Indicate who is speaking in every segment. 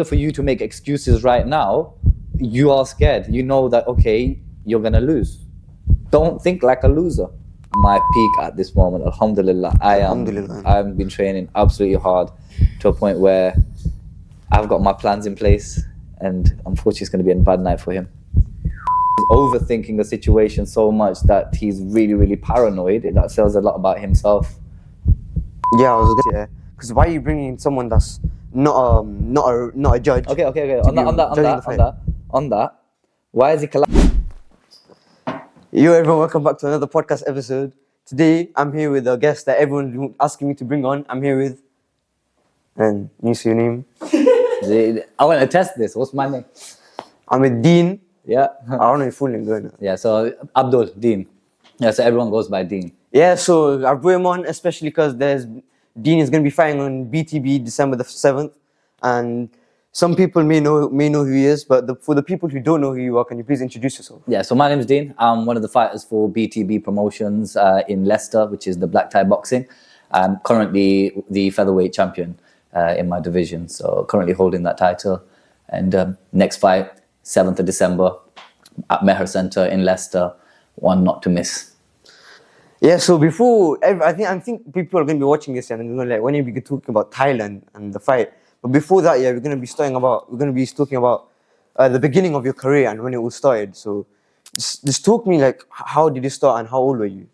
Speaker 1: For you to make excuses right now, you are scared. You know that, okay, you're going to lose. Don't think like a loser. My peak at this moment, alhamdulillah, I've been training absolutely hard to a point where I've got my plans in place, and unfortunately it's going to be a bad night for him. He's overthinking the situation so much that he's really, really paranoid. That says a lot about himself.
Speaker 2: Yeah, I was gonna say, because why are you bringing in someone that's not a judge?
Speaker 1: Okay. On that, why is he
Speaker 2: Yo everyone, welcome back to another podcast episode. Today I'm here with a guest that everyone's asking me to bring on. I'm here with, and you see your name?
Speaker 1: I want to test this. What's my name?
Speaker 2: I'm with Deen.
Speaker 1: Yeah.
Speaker 2: I don't know your full name, going.
Speaker 1: Yeah, so Abdul, Deen. Yeah, so everyone goes by Deen.
Speaker 2: Yeah, so I brought him on especially because Deen is going to be fighting on BTB December the 7th, and some people may know who he is, but for the people who don't know who you are, can you please introduce yourself?
Speaker 1: Yeah, so my name is Dean. I'm one of the fighters for BTB Promotions in Leicester, which is the black tie boxing. I'm currently the featherweight champion in my division, so currently holding that title. And next fight, 7th of December at Meher Centre in Leicester, one not to miss.
Speaker 2: Yeah, so before, I think people are going to be watching this and they're going to like, when are we talking about Thailand and the fight? But before that, yeah, we're going to be talking about the beginning of your career and when it all started. So just talk me like, how did you start and how old were you?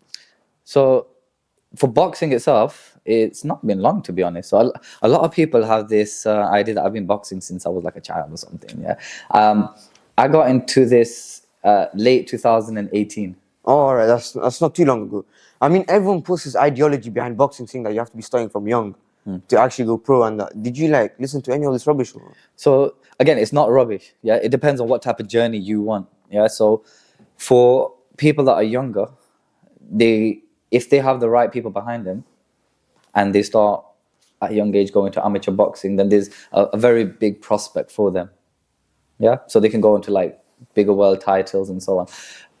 Speaker 1: So for boxing itself, it's not been long, to be honest. So a lot of people have this idea that I've been boxing since I was like a child or something. Yeah, I got into this late 2018.
Speaker 2: Oh, all right, that's not too long ago. I mean, everyone puts this ideology behind boxing, saying that you have to be starting from young to actually go pro. And that. Did you like listen to any of this rubbish?
Speaker 1: So again, it's not rubbish. Yeah, it depends on what type of journey you want. Yeah, so for people that are younger, if they have the right people behind them, and they start at a young age going to amateur boxing, then there's a very big prospect for them. Yeah, so they can go into like bigger world titles and so on.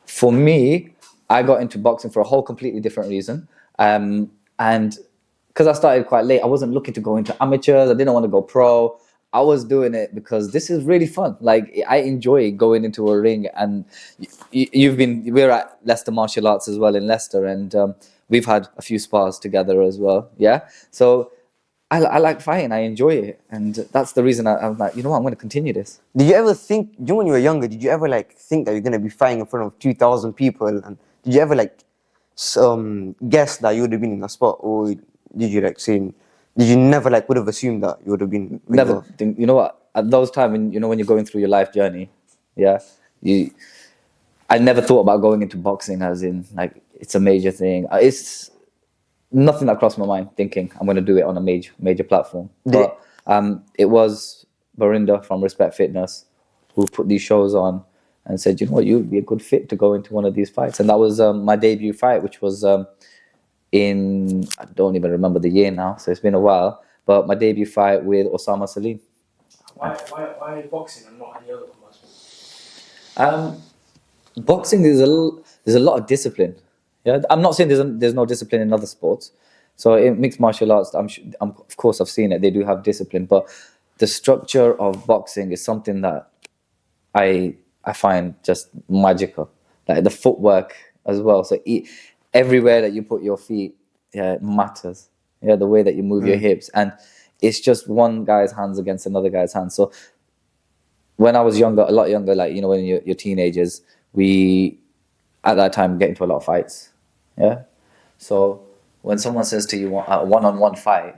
Speaker 1: For me, I got into boxing for a whole completely different reason. And because I started quite late, I wasn't looking to go into amateurs. I didn't want to go pro. I was doing it because this is really fun. Like, I enjoy going into a ring. And we're at Leicester Martial Arts as well in Leicester. And we've had a few spars together as well. Yeah. So I like fighting. I enjoy it. And that's the reason I'm like, you know what, I'm going to continue this.
Speaker 2: Did you ever think, when you were younger, did you ever like think that you're going to be fighting in front of 2,000 people? And did you ever like guess that you would have been in a spot? Or did you like did you never like would have assumed that you would have been?
Speaker 1: Never. You know what, at those times, when you're going through your life journey, yeah, I never thought about going into boxing as in like, it's a major thing. It's nothing that crossed my mind thinking I'm going to do it on a major platform. But it was Barinda from Respect Fitness who put these shows on and said, you know what, you'd be a good fit to go into one of these fights. And that was my debut fight, which was I don't even remember the year now, so it's been a while, but my debut fight with Osama Salim.
Speaker 3: Why boxing and not any other combat sport?
Speaker 1: Boxing, there's a lot of discipline. Yeah, I'm not saying there's no discipline in other sports. So in mixed martial arts, of course I've seen it. They do have discipline, but the structure of boxing is something that I find just magical. Like the footwork as well. So everywhere that you put your feet, yeah, it matters. Yeah, the way that you move your hips, and it's just one guy's hands against another guy's hands. So when I was younger, a lot younger, like when you're teenagers, we at that time get into a lot of fights. Yeah, so when someone says to you a one-on-one fight,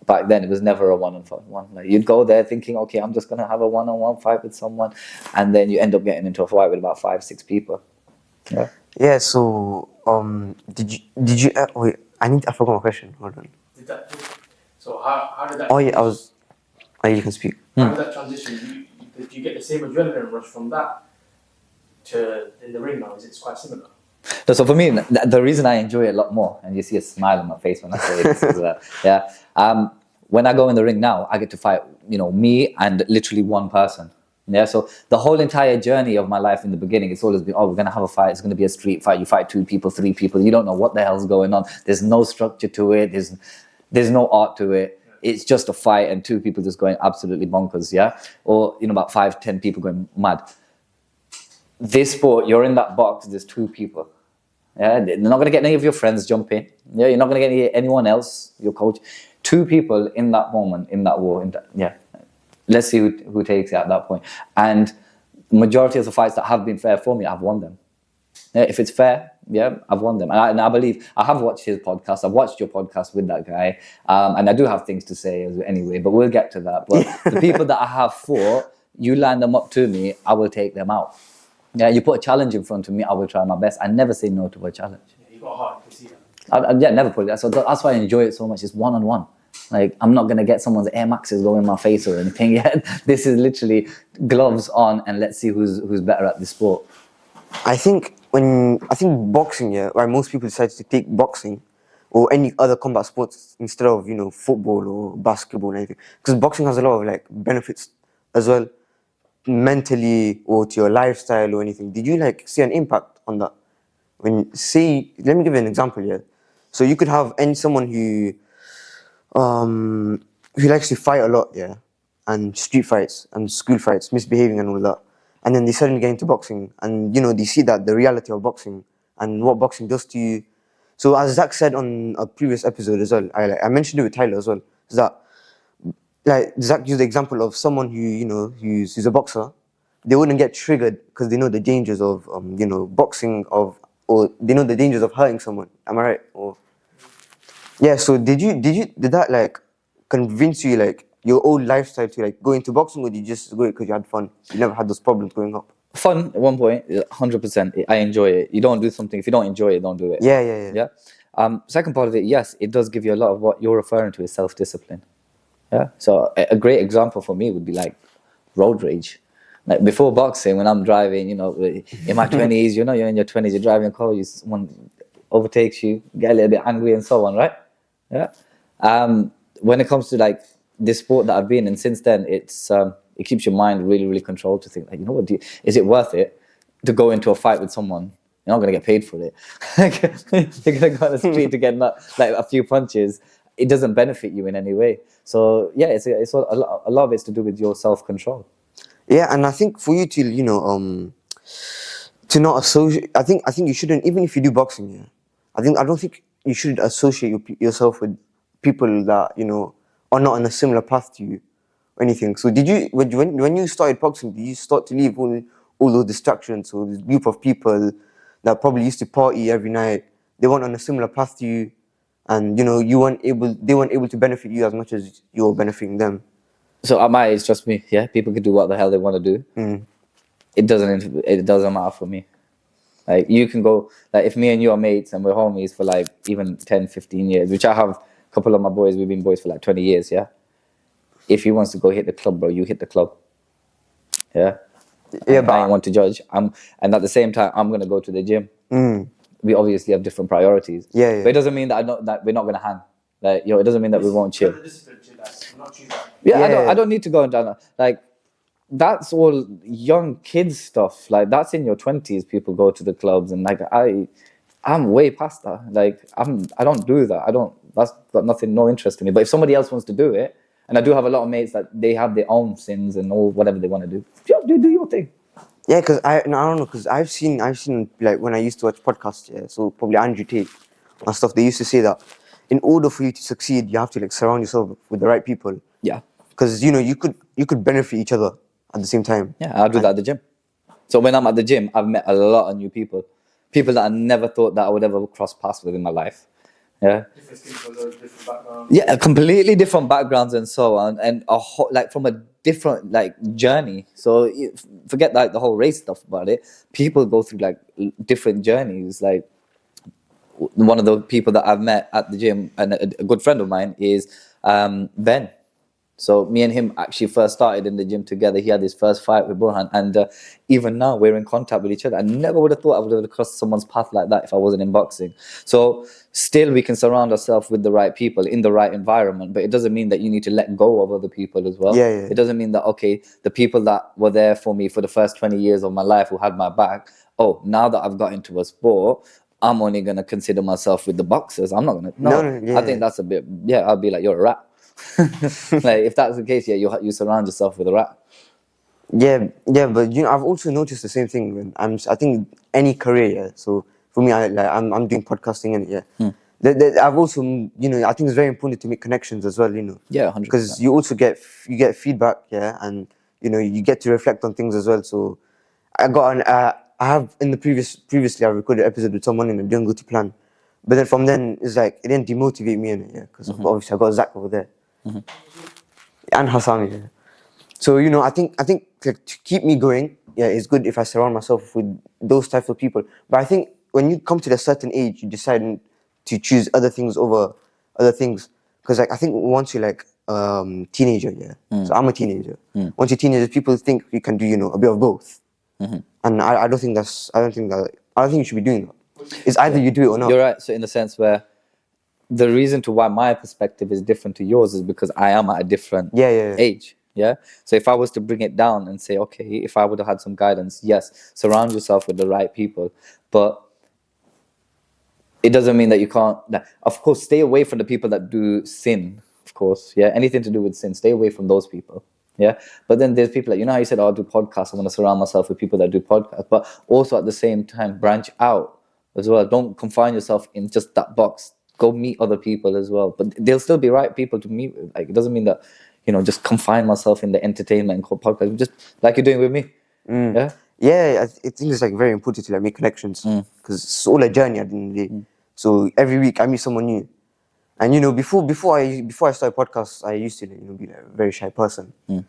Speaker 1: back then it was never a one-on-one. Like you'd go there thinking, okay, I'm just gonna have a one-on-one fight with someone, and then you end up getting into a fight with about 5-6 people. Yeah.
Speaker 2: Yeah. So did you? Wait, I forgot my question. Hold on.
Speaker 3: So how did that?
Speaker 2: Oh yeah, you can speak.
Speaker 3: How did that transition? Did you get the same adrenaline rush from that to in the ring now? It's quite similar.
Speaker 1: So for me, the reason I enjoy it a lot more, and you see a smile on my face when I say this, is when I go in the ring now, I get to fight, me and literally one person. Yeah, so the whole entire journey of my life in the beginning, it's always been, we're going to have a fight. It's going to be a street fight. You fight 2 people, 3 people. You don't know what the hell's going on. There's no structure to it. There's no art to it. it's just a fight and two people just going absolutely bonkers, yeah? Or, about 5-10 people going mad. This sport, you're in that box, there's two people. Yeah, they're not going to get any of your friends jumping. Yeah, you're not going to get anyone else, your coach. Two people in that moment, in that war. Let's see who takes it at that point. And majority of the fights that have been fair for me, I've won them. Yeah, if it's fair, yeah, I've won them. And I believe, I have watched his podcast. I've watched your podcast with that guy. And I do have things to say anyway, but we'll get to that. But the people that I have fought, you line them up to me, I will take them out. Yeah, you put a challenge in front of me, I will try my best. I never say no to a challenge.
Speaker 3: Yeah, you got a heart, you can see that.
Speaker 1: Yeah, never put it. So that's why I enjoy it so much. It's one-on-one. Like, I'm not going to get someone's Air Maxes going in my face or anything yet. This is literally gloves on and let's see who's better at this sport.
Speaker 2: I think boxing, yeah, why most people decide to take boxing or any other combat sports instead of, football or basketball or anything. Because boxing has a lot of like benefits as well, mentally or to your lifestyle or anything. Did you like see an impact on that? Let me give you an example here. So you could have someone who likes to fight a lot, yeah, and street fights and school fights, misbehaving and all that. And then they suddenly get into boxing and, they see that the reality of boxing and what boxing does to you. So as Zach said on a previous episode as well, I mentioned it with Tyler as well, is that like Zach used the example of someone who's a boxer. They wouldn't get triggered because they know the dangers of, boxing or they know the dangers of hurting someone. Am I right? Yeah, so did that like convince you like your old lifestyle to like go into boxing, or did you just go it because you had fun? You never had those problems growing up?
Speaker 1: Fun at one point, 100%. I enjoy it. You don't do something, if you don't enjoy it, don't do it.
Speaker 2: Yeah.
Speaker 1: Second part of it, yes, it does give you a lot of what you're referring to as self-discipline. Yeah. So a great example for me would be like road rage. Like before boxing, when I'm driving, in my 20s, you're in your 20s, you're driving a car, someone overtakes you, get a little bit angry and so on, right? Yeah. When it comes to like this sport that I've been in since then, it keeps your mind really, really controlled to think like, is it worth it to go into a fight with someone? You're not going to get paid for it. You're going to go on the street to get like a few punches. It doesn't benefit you in any way. So yeah, it's a lot of it's to do with your self-control.
Speaker 2: Yeah, and I think for you to to not associate, I think you shouldn't, even if you do boxing. Yeah, I don't think you should associate yourself with people that are not on a similar path to you or anything. So did you when you started boxing, did you start to leave all those distractions or this group of people that probably used to party every night? They weren't on a similar path to you, and they weren't able to benefit you as much as you were benefiting them.
Speaker 1: So at my age, trust me, yeah, people can do what the hell they want to do.
Speaker 2: Mm.
Speaker 1: It doesn't matter for me. Like you can go, like if me and you are mates and we're homies for like even 10, 15 years, which I have a couple of my boys, we've been boys for like 20 years, yeah? If he wants to go hit the club, bro, you hit the club. Yeah?
Speaker 2: Yeah, but
Speaker 1: I don't want to judge. And at the same time, I'm going to go to the gym.
Speaker 2: Mm.
Speaker 1: We obviously have different priorities.
Speaker 2: Yeah.
Speaker 1: But it doesn't mean that we're not going to hang. Like, it doesn't mean that we won't chill.
Speaker 2: Yeah.
Speaker 1: I don't need to go and down that. Like, that's all young kids stuff. Like, that's in your 20s. People go to the clubs, and like I'm way past that. Like, I don't do that. That's got no interest in me. But if somebody else wants to do it, and I do have a lot of mates that they have their own sins and all whatever they want to do. Yeah, do your thing.
Speaker 2: Yeah, because I don't know, because I've seen like when I used to watch podcasts, yeah, so probably Andrew Tate and stuff, they used to say that in order for you to succeed, you have to like surround yourself with the right people.
Speaker 1: Yeah.
Speaker 2: Because you could benefit each other at the same time.
Speaker 1: Yeah, I do that at the gym. So when I'm at the gym, I've met a lot of new people that I never thought that I would ever cross paths with in my life. Yeah.
Speaker 3: Different people, different backgrounds.
Speaker 1: Yeah, completely different backgrounds and so on, and like from a different like journey. So forget like the whole race stuff about it. People go through like different journeys. Like one of the people that I've met at the gym and a good friend of mine is Ben. So me and him actually first started in the gym together. He had his first fight with Burhan, and even now we're in contact with each other. I never would have thought I would have crossed someone's path like that if I wasn't in boxing. So still we can surround ourselves with the right people in the right environment, but it doesn't mean that you need to let go of other people as well.
Speaker 2: Yeah.
Speaker 1: It doesn't mean that, okay, the people that were there for me for the first 20 years of my life who had my back, now that I've got into a sport, I'm only going to consider myself with the boxers. I'm not going to. No,
Speaker 2: yeah.
Speaker 1: I think that's a bit, I'll be like, you're a rat. Like if that's the case, yeah, you surround yourself with a rat.
Speaker 2: Yeah, but I've also noticed the same thing when I think any career, yeah. So for me, I'm doing podcasting and yeah. I've also, I think it's very important to make connections as well,
Speaker 1: Yeah, 100%.
Speaker 2: because you also get feedback, yeah, and you get to reflect on things as well. So I have in the previously I recorded an episode with someone and it didn't go to plan, but then from then it's like it didn't demotivate me in it, yeah, because obviously I got Zach over there and Hassan, yeah. So I think like, to keep me going, yeah, it's good if I surround myself with those types of people. But I think when you come to a certain age, you decide to choose other things over other things. Because like I think once you're like teenager, yeah. So I'm a teenager. Once you're teenager, people think you can do a bit of both. And I don't think you should be doing that. It's either you do it or not.
Speaker 1: You're right. So in the sense where the reason to why my perspective is different to yours is because I am at a different age. Yeah. So if I was to bring it down and say, okay, if I would have had some guidance, yes, surround yourself with the right people, but it doesn't mean that you can't. Of course, stay away from the people that do sin. Of course, yeah. Anything to do with sin, stay away from those people. Yeah. But then there's people like how you said, I'll do podcasts. I want to surround myself with people that do podcasts, but also at the same time branch out as well. Don't confine yourself in just that box. Go meet other people as well. But they'll still be right people to meet with. Like it doesn't mean that just confine myself in the entertainment and podcast, just like you're doing with me.
Speaker 2: Yeah, I think it's like very important to like make connections because it's all a journey at the end of the day. So every week I meet someone new, and before I started podcasts, I used to be like a very shy person, and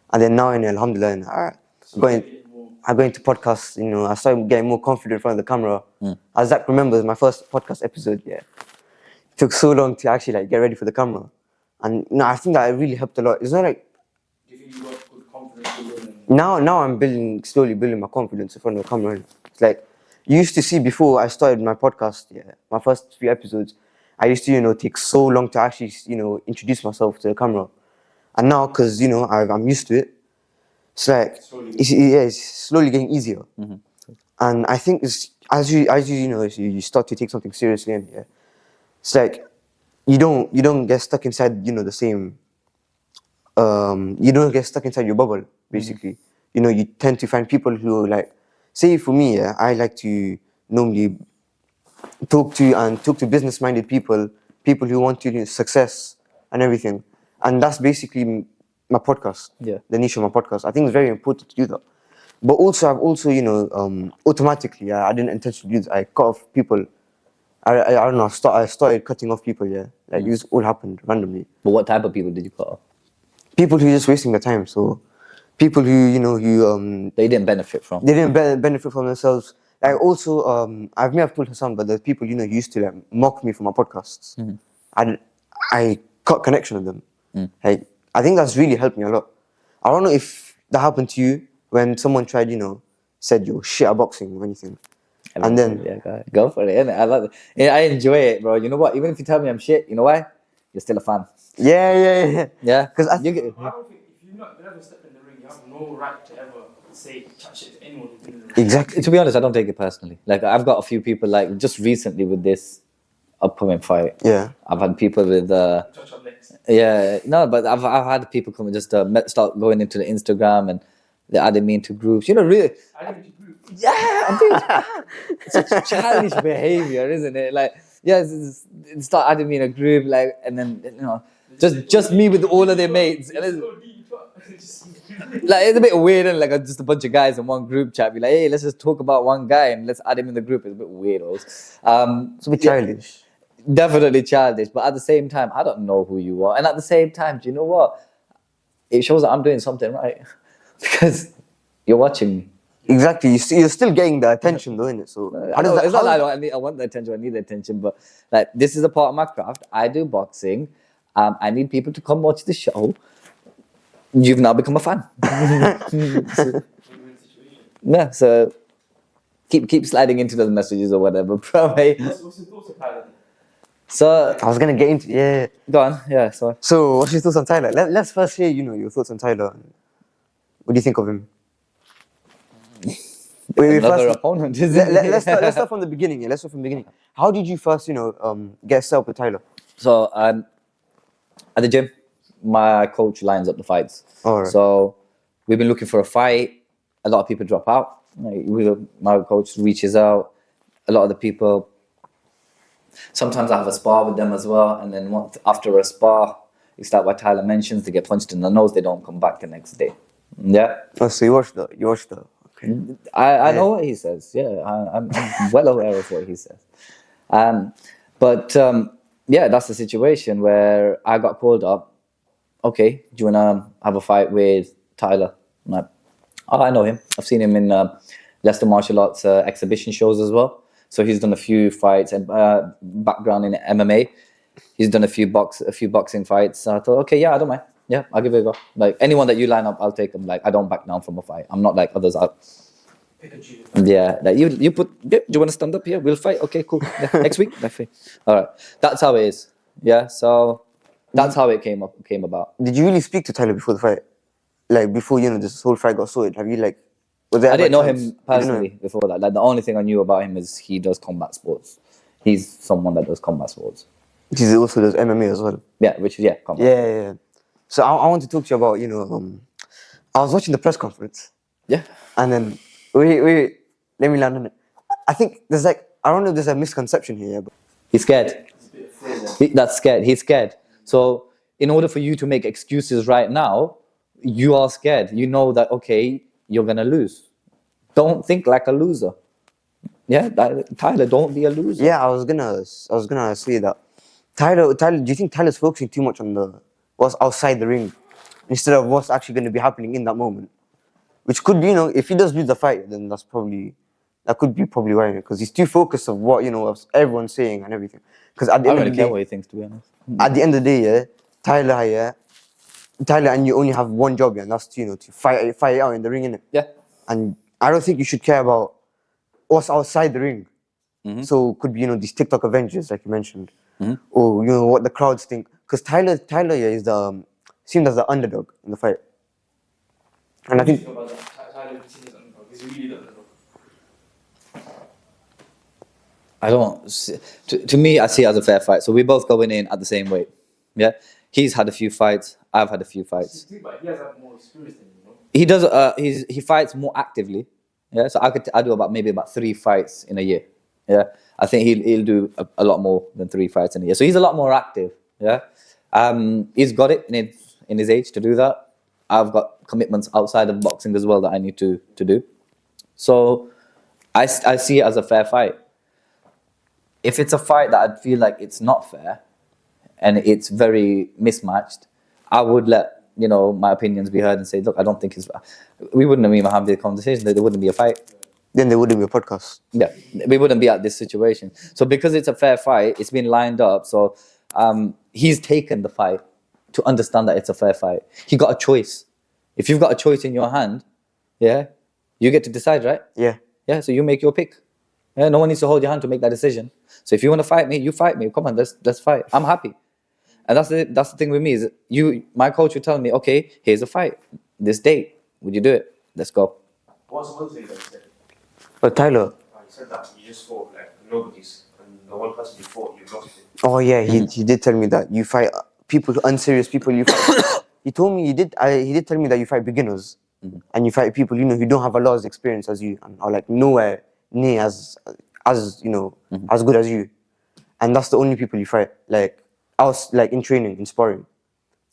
Speaker 2: then now Alhamdulillah, I go into podcasts. I started getting more confident in front of the camera. As Zach remembers, my first podcast episode, yeah, it took so long to actually like get ready for the camera. And I think that it really helped a lot. It's not like.
Speaker 3: Do you think you got good confidence?
Speaker 2: Now I'm slowly building my confidence in front of the camera. It's like you used to see before I started my podcast. Yeah, my first few episodes, I used to take so long to actually introduce myself to the camera, and now because I'm used to it, it's like it's slowly getting easier. And I think it's as you start to take something seriously, and yeah, it's like. You don't get stuck inside the same you don't get stuck inside your bubble basically. You tend to find people who like say for me, yeah, I like to normally talk to business minded people who want to success and everything, and that's basically my podcast, the niche of my podcast. I think it's very important to do that, but also I've also automatically, I didn't intentionally do this, I cut off people. I don't know. I started cutting off people. Yeah, like this all happened randomly.
Speaker 1: But what type of people did you cut off?
Speaker 2: People who are just wasting their time. So, people who
Speaker 1: they didn't benefit from.
Speaker 2: They didn't benefit from themselves. Like also, I may have told Hassan, but the people who used to like mock me for my podcasts. I cut connection with them. Like I think that's really helped me a lot. I don't know if that happened to you when someone tried, said you're shit at boxing or anything. And then
Speaker 1: go for it. Innit? I love it. Yeah, I enjoy it, bro. You know what? Even if you tell me I'm shit, you know why? You're still a fan.
Speaker 2: Yeah.
Speaker 1: Because
Speaker 3: I don't think if you've never stepped in the ring, you have no right to ever chat shit to anyone who's in the ring.
Speaker 2: Exactly.
Speaker 1: To be honest, I don't take it personally. Like I've got a few people like just recently with this upcoming fight.
Speaker 2: Yeah.
Speaker 1: I've had people with
Speaker 3: Touch up next.
Speaker 1: Yeah, no, but I've had people come and just start going into the Instagram and they added me into groups. Really. Yeah, I'm doing such childish behavior, isn't it? Like, start adding me in a group, like, and then just me with all of their mates. And it's a bit weird, and like just a bunch of guys in one group chat. Be like, hey, let's just talk about one guy and let's add him in the group. It's a bit weird,
Speaker 2: it's a bit childish.
Speaker 1: Definitely childish, but at the same time, I don't know who you are, and at the same time, do you know what? It shows that I'm doing something right because you're watching me.
Speaker 2: Exactly, you're still getting the attention, though, innit? So
Speaker 1: it's not like I want the attention. I need the attention, but like this is a part of my craft. I do boxing. I need people to come watch the show. You've now become a fan. So keep sliding into those messages or whatever, bro. Hey.
Speaker 3: What's your thoughts on Tyler?
Speaker 2: So I was gonna get into
Speaker 1: Go on,
Speaker 2: So what's your thoughts on Tyler? Let's first hear your thoughts on Tyler. What do you think of him?
Speaker 1: Another opponent.
Speaker 2: Let's start from the beginning. Yeah, let's start from the beginning. How did you first, get set up with Tyler?
Speaker 1: So at the gym, my coach lines up the fights.
Speaker 2: Alright.
Speaker 1: So we've been looking for a fight. A lot of people drop out. My coach reaches out. A lot of the people. Sometimes I have a spar with them as well, and then after a spar, it's like what Tyler mentions. They get punched in the nose. They don't come back the next day. Yeah.
Speaker 2: Oh, so you watched the. Okay.
Speaker 1: I know what he says. Yeah, I'm well aware of what he says. But yeah, that's the situation where I got called up. Okay, do you want to have a fight with Tyler? I'm like, oh, I know him. I've seen him in Leicester Martial Arts exhibition shows as well. So he's done a few fights and background in MMA. He's done a few boxing fights. So I thought, okay, yeah, I don't mind. Yeah, I'll give it a go. Like anyone that you line up, I'll take them. Like I don't back down from a fight. I'm not like others. Yeah, like you put. Yeah, do you want to stand up here? We'll fight. Okay, cool. Yeah, next week, all right. That's how it is. Yeah, so that's how it came about.
Speaker 2: Did you really speak to Tyler before the fight? Like before this whole fight got sorted? Have you like? Was there
Speaker 1: I didn't know
Speaker 2: chance?
Speaker 1: him personally before that. Like the only thing I knew about him is he does combat sports. He's someone that does combat sports.
Speaker 2: He also does MMA as well.
Speaker 1: Yeah, which is combat.
Speaker 2: Yeah. So I want to talk to you about I was watching the press conference.
Speaker 1: Yeah.
Speaker 2: And then wait, let me land on it. I think there's I don't know if there's a misconception here, but
Speaker 1: He's scared. That's scared. He's scared. So in order for you to make excuses right now, you are scared. You know that okay, you're gonna lose. Don't think like a loser. Yeah, Tyler, don't be a loser.
Speaker 2: yeah, I was gonna say that. Tyler, do you think Tyler's focusing too much on what's outside the ring instead of what's actually going to be happening in that moment? Which could be, if he does lose the fight, then that could be probably why, because he's too focused on what of everyone's saying and everything. Because at the
Speaker 1: I
Speaker 2: end
Speaker 1: don't
Speaker 2: of
Speaker 1: really
Speaker 2: the
Speaker 1: care
Speaker 2: day,
Speaker 1: what he thinks, to be honest.
Speaker 2: at the end of the day, Tyler, and you only have one job, and that's to fight out in the ring, innit?
Speaker 1: Yeah.
Speaker 2: And I don't think you should care about what's outside the ring. So could be these TikTok Avengers like you mentioned, or what the crowds think. Because Tyler is seen as the underdog in the fight, and I think
Speaker 3: Tyler is an underdog. Is he really the underdog?
Speaker 1: I don't. To me, I see it as a fair fight. So we're both going in at the same weight. Yeah. He's had a few fights. I've had a few fights.
Speaker 3: He has more experience than you.
Speaker 1: He does. He fights more actively. Yeah. So I do maybe about 3 fights in a year. Yeah. I think he'll do a lot more than 3 fights in a year. So he's a lot more active. Yeah. He's got it in his age to do that. I've got commitments outside of boxing as well that I need to do. So I see it as a fair fight. If it's a fight that I feel like it's not fair and it's very mismatched, I would let my opinions be heard and say, look, I don't think we wouldn't even have the conversation. There wouldn't be a fight.
Speaker 2: then there wouldn't be a podcast.
Speaker 1: Yeah, we wouldn't be at this situation. So because it's a fair fight, it's been lined up. So he's taken the fight to understand that it's a fair fight. He got a choice. If you've got a choice in your hand, yeah, you get to decide, right?
Speaker 2: Yeah.
Speaker 1: Yeah, so you make your pick. Yeah, no one needs to hold your hand to make that decision. So if you want to fight me, you fight me. Come on, let's fight. I'm happy. And that's the thing with me is my coach would tell me, okay, here's a fight. This date, would you do it? Let's go.
Speaker 3: What's one thing that you said?
Speaker 2: But Tyler.
Speaker 3: You said that you just fought like nobody's, and the one person you fought, you lost it.
Speaker 2: Oh yeah, he did tell me that you fight people, unserious people. You fight. He told me he did tell me that you fight beginners, and you fight people who don't have a lot of experience as you, and are like nowhere near as as good as you, and that's the only people you fight. Like I was like in training, in sparring,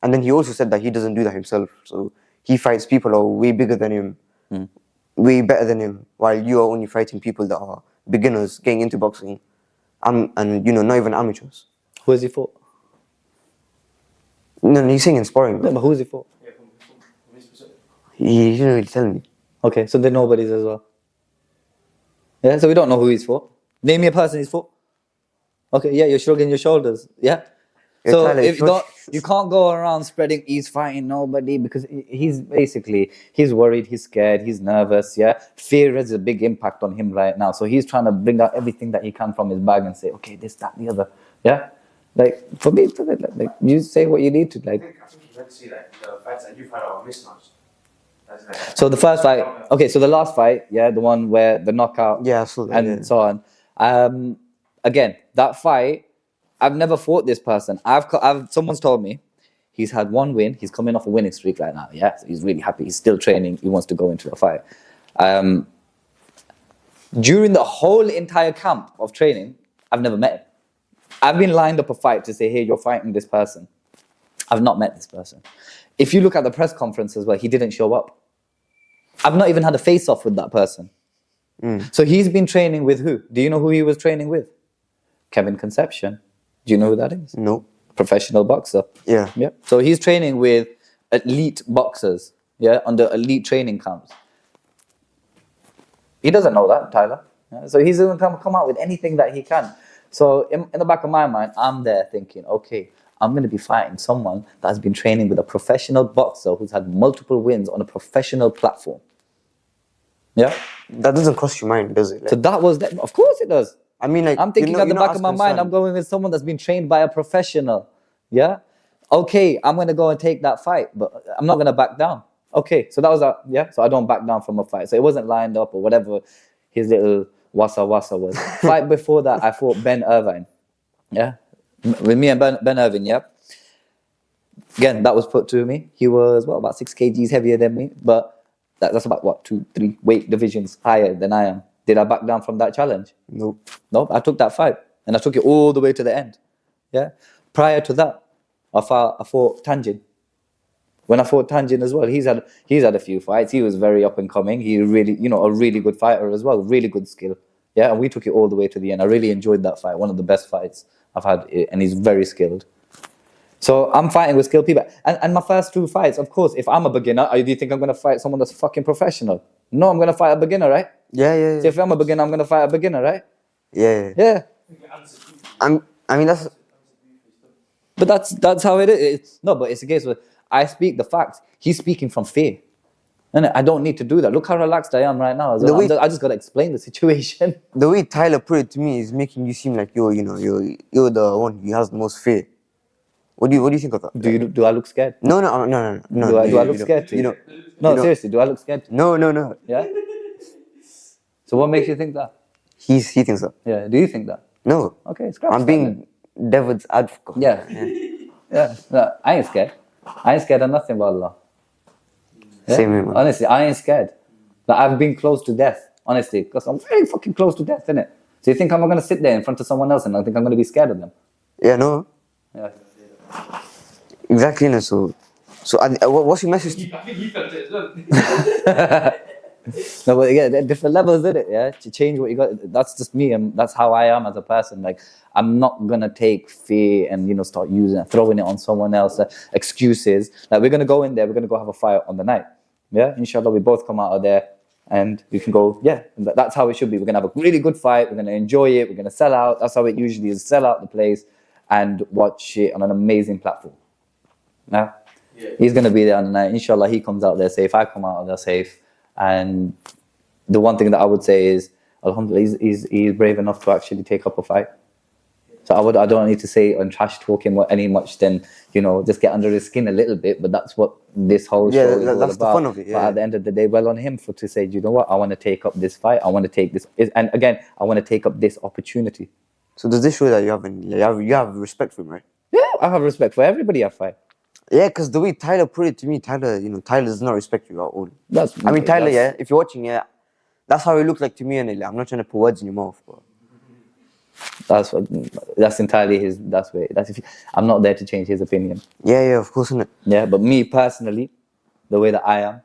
Speaker 2: and then he also said that he doesn't do that himself. So he fights people who are way bigger than him, way better than him, while you are only fighting people that are beginners getting into boxing, and not even amateurs.
Speaker 1: Who has he fought?
Speaker 2: No, he's saying in sparring.
Speaker 1: No, but who's he fought?
Speaker 3: Yeah, from his perspective.
Speaker 2: He didn't really tell me.
Speaker 1: Okay, so they're nobodies as well. Yeah, so we don't know who he's fought. Name me a person he's fought. Okay, yeah, you're shrugging your shoulders. Yeah.
Speaker 2: Yeah,
Speaker 1: So
Speaker 2: Tyler,
Speaker 1: if you can't go around spreading he's fighting nobody because he's worried, he's scared, he's nervous. Yeah, fear has a big impact on him right now. So he's trying to bring out everything that he can from his bag and say, okay, this, that, the other. Yeah, like for me, like you say what you need to. Like,
Speaker 3: I think you meant to see like the fights that you've had are mismatched. That's like,
Speaker 1: so the first fight, okay, so the last fight, yeah, the one where the knockout,
Speaker 2: Yeah, I saw that,
Speaker 1: and
Speaker 2: yeah.
Speaker 1: so on. Again, that fight, I've never fought this person. Someone's told me He's had one win. He's coming off a winning streak right now. Yeah, so he's really happy. He's still training. He wants to go into a fight. During the whole entire camp of training, I've never met him. I've been lined up a fight to say, hey, you're fighting this person. I've not met this person. If you look at the press conference as well, he didn't show up. I've not even had a face-off with that person. So he's been training with who? Do you know who he was training with? Kevin Concepcion. Do you know who that is?
Speaker 2: No.
Speaker 1: Professional boxer.
Speaker 2: Yeah.
Speaker 1: Yeah. So he's training with elite boxers, yeah, under elite training camps. He doesn't know that, Tyler. Yeah? So he's going to come out with anything that he can. So in the back of my mind, I'm there thinking, okay, I'm going to be fighting someone that has been training with a professional boxer who's had multiple wins on a professional platform. Yeah?
Speaker 2: That doesn't cross your mind, does it? Like,
Speaker 1: So that was that. Of course it does.
Speaker 2: I mean, like,
Speaker 1: I'm thinking at the back of my mind, I'm going with someone that's been trained by a professional. Yeah? Okay, I'm going to go and take that fight, but I'm not going to back down. Okay, so that was that. Yeah? So I don't back down from a fight. So it wasn't lined up or whatever his little wassa was. Fight before that, I fought Ben Irvine. Yeah? With me and Ben Irvine, yeah? Again, that was put to me. He was, about 6 kgs heavier than me, but that's about, 2-3 weight divisions higher than I am. Did I back down from that challenge?
Speaker 2: nope.
Speaker 1: No, I took that fight, and I took it all the way to the end. Yeah. Prior to that, I fought Tanjin. When I fought Tanjin as well, he's had a few fights. He was very up and coming. He really, a really good fighter as well, really good skill. Yeah, and we took it all the way to the end. I really enjoyed that fight. One of the best fights I've had, and he's very skilled. So I'm fighting with skilled people. And my first 2 fights, of course, if I'm a beginner, do you think I'm going to fight someone that's fucking professional? No, I'm going to fight a beginner, right?
Speaker 2: Yeah.
Speaker 1: So if I'm a beginner, I'm going to fight a beginner, right?
Speaker 2: Yeah.
Speaker 1: Yeah.
Speaker 2: I mean, that's...
Speaker 1: But that's how it is. No, but it's a case where I speak the facts. He's speaking from fear. And I don't need to do that. Look how relaxed I am right now. I just got to explain the situation.
Speaker 2: The way Tyler put it to me is making you seem like you're the one who has the most fear. What do you think of that?
Speaker 1: Do I look scared?
Speaker 2: No.
Speaker 1: Do I look scared to you? No, seriously, do I look scared to you?
Speaker 2: No.
Speaker 1: Yeah? So what makes you think that?
Speaker 2: He thinks that.
Speaker 1: Yeah, do you think that?
Speaker 2: No.
Speaker 1: Okay, scrap
Speaker 2: I'm being devil's advocate.
Speaker 1: Yeah. Yeah. No, I ain't scared. I ain't scared of nothing but Allah. Yeah?
Speaker 2: Same here, man.
Speaker 1: Honestly, I ain't scared. Like, I've been close to death, honestly, because I'm very fucking close to death, innit? So you think I'm going to sit there in front of someone else and I think I'm going to be scared of them?
Speaker 2: Yeah, no.
Speaker 1: Yeah.
Speaker 2: Exactly. No, so what's your message?
Speaker 3: I think he felt it as well.
Speaker 1: No, but yeah, there are different levels in it, yeah? To change what you got, that's just me, and that's how I am as a person. Like, I'm not gonna take fear and, start throwing it on someone else, excuses. Like, we're gonna go in there, we're gonna go have a fight on the night. Yeah, inshallah, we both come out of there and we can go, yeah, that's how it should be. We're gonna have a really good fight, we're gonna enjoy it, we're gonna sell out. That's how it usually is, sell out the place and watch it on an amazing platform. Yeah? He's gonna be there on the night. Inshallah, he comes out there safe, I come out of there safe. And the one thing that I would say is, alhamdulillah, he's brave enough to actually take up a fight. So I don't need to say and trash talk him any much than, just get under his skin a little bit. But that's what this whole show is all
Speaker 2: that's
Speaker 1: about.
Speaker 2: the fun of it. Yeah.
Speaker 1: But at the end of the day, well on him to say, you know what, I want to take up this fight. I want to take this, and again, I want to take up this opportunity.
Speaker 2: So does this show that you have respect for him, right?
Speaker 1: Yeah, I have respect for everybody I fight.
Speaker 2: Yeah, because the way Tyler put it to me, Tyler does not respect you at all. Tyler, yeah, if you're watching, yeah, that's how it looks like to me, and I'm not trying to put words in your mouth, but
Speaker 1: that's entirely his. I'm not there to change his opinion.
Speaker 2: Yeah, of course, isn't it?
Speaker 1: Yeah, but me personally, the way that I am,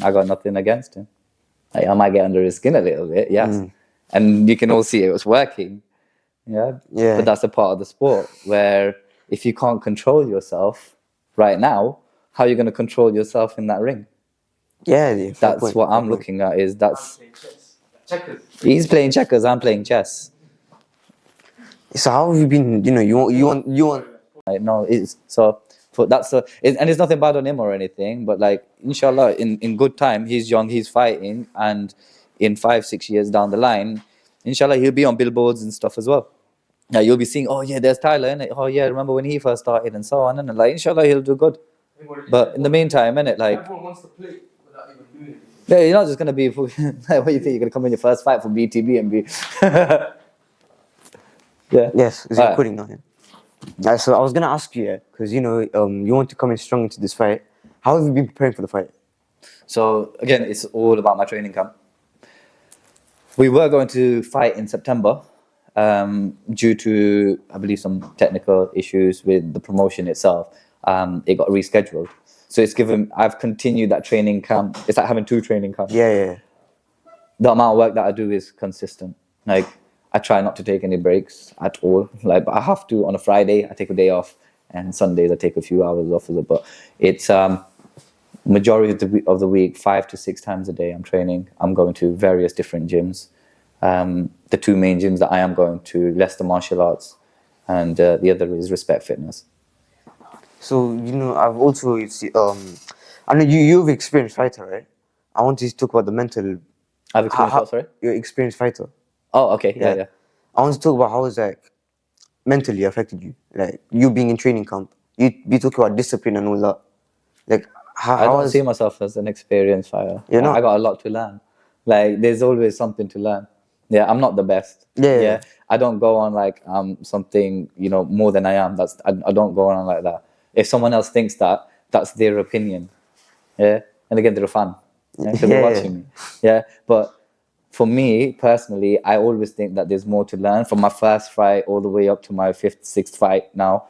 Speaker 1: I got nothing against him. Like, I might get under his skin a little bit, yes, and you can all see it was working. Yeah, but that's a part of the sport where if you can't control yourself right now, how are you going to control yourself in that ring?
Speaker 2: Yeah,
Speaker 1: that's what I'm looking at.
Speaker 3: Checkers.
Speaker 1: He's playing checkers, I'm playing chess.
Speaker 2: So how have you been? You want.
Speaker 1: Like, no, it's so. And it's nothing bad on him or anything, but like, inshallah, in good time, he's young, he's fighting, and in 5-6 years down the line, inshallah, he'll be on billboards and stuff as well. Yeah, you'll be seeing, oh yeah, there's Tyler, innit? Oh yeah, remember when he first started and so on, and like, inshallah, he'll do good. But in the meantime, innit, like,
Speaker 3: everyone wants to play without even doing anything.
Speaker 1: Yeah, you're not just gonna be. What do you think? You're gonna come in your first fight for BTB and be. Yeah.
Speaker 2: Yes, is he quitting now? Yeah. So I was gonna ask you, because you know, you want to come in strong into this fight. How have you been preparing for the fight?
Speaker 1: So again, it's all about my training camp. We were going to fight in September, due to, I believe, some technical issues with the promotion itself. It got rescheduled. So I've continued that training camp. It's like having two training camps.
Speaker 2: Yeah.
Speaker 1: The amount of work that I do is consistent. Like, I try not to take any breaks at all. Like, but I have to on a Friday. I take a day off, and Sundays I take a few hours off of it. But it's majority of the week, 5 to 6 times a day. I'm training. I'm going to various different gyms. The two main gyms that I am going to, Leicester Martial Arts, and the other is Respect Fitness.
Speaker 2: So you know, I've also I know you've experienced fighter, right? I want to talk about the mental.
Speaker 1: I've experienced what, sorry?
Speaker 2: You're experienced fighter.
Speaker 1: Oh, okay, yeah.
Speaker 2: I want to talk about how it's like mentally affected you, like you being in training camp. You talk about discipline and all that. Like
Speaker 1: I don't see myself as an experienced fighter.
Speaker 2: You're not?
Speaker 1: I got a lot to learn. Like, there's always something to learn. Yeah, I'm not the best.
Speaker 2: Yeah.
Speaker 1: I don't go on like something, you know, more than I am. I don't go on like that. If someone else thinks that, that's their opinion. Yeah, and again, they're a fan. Yeah, because they're watching me. Yeah, but for me personally, I always think that there's more to learn. From my first fight all the way up to my 5th, 6th fight now,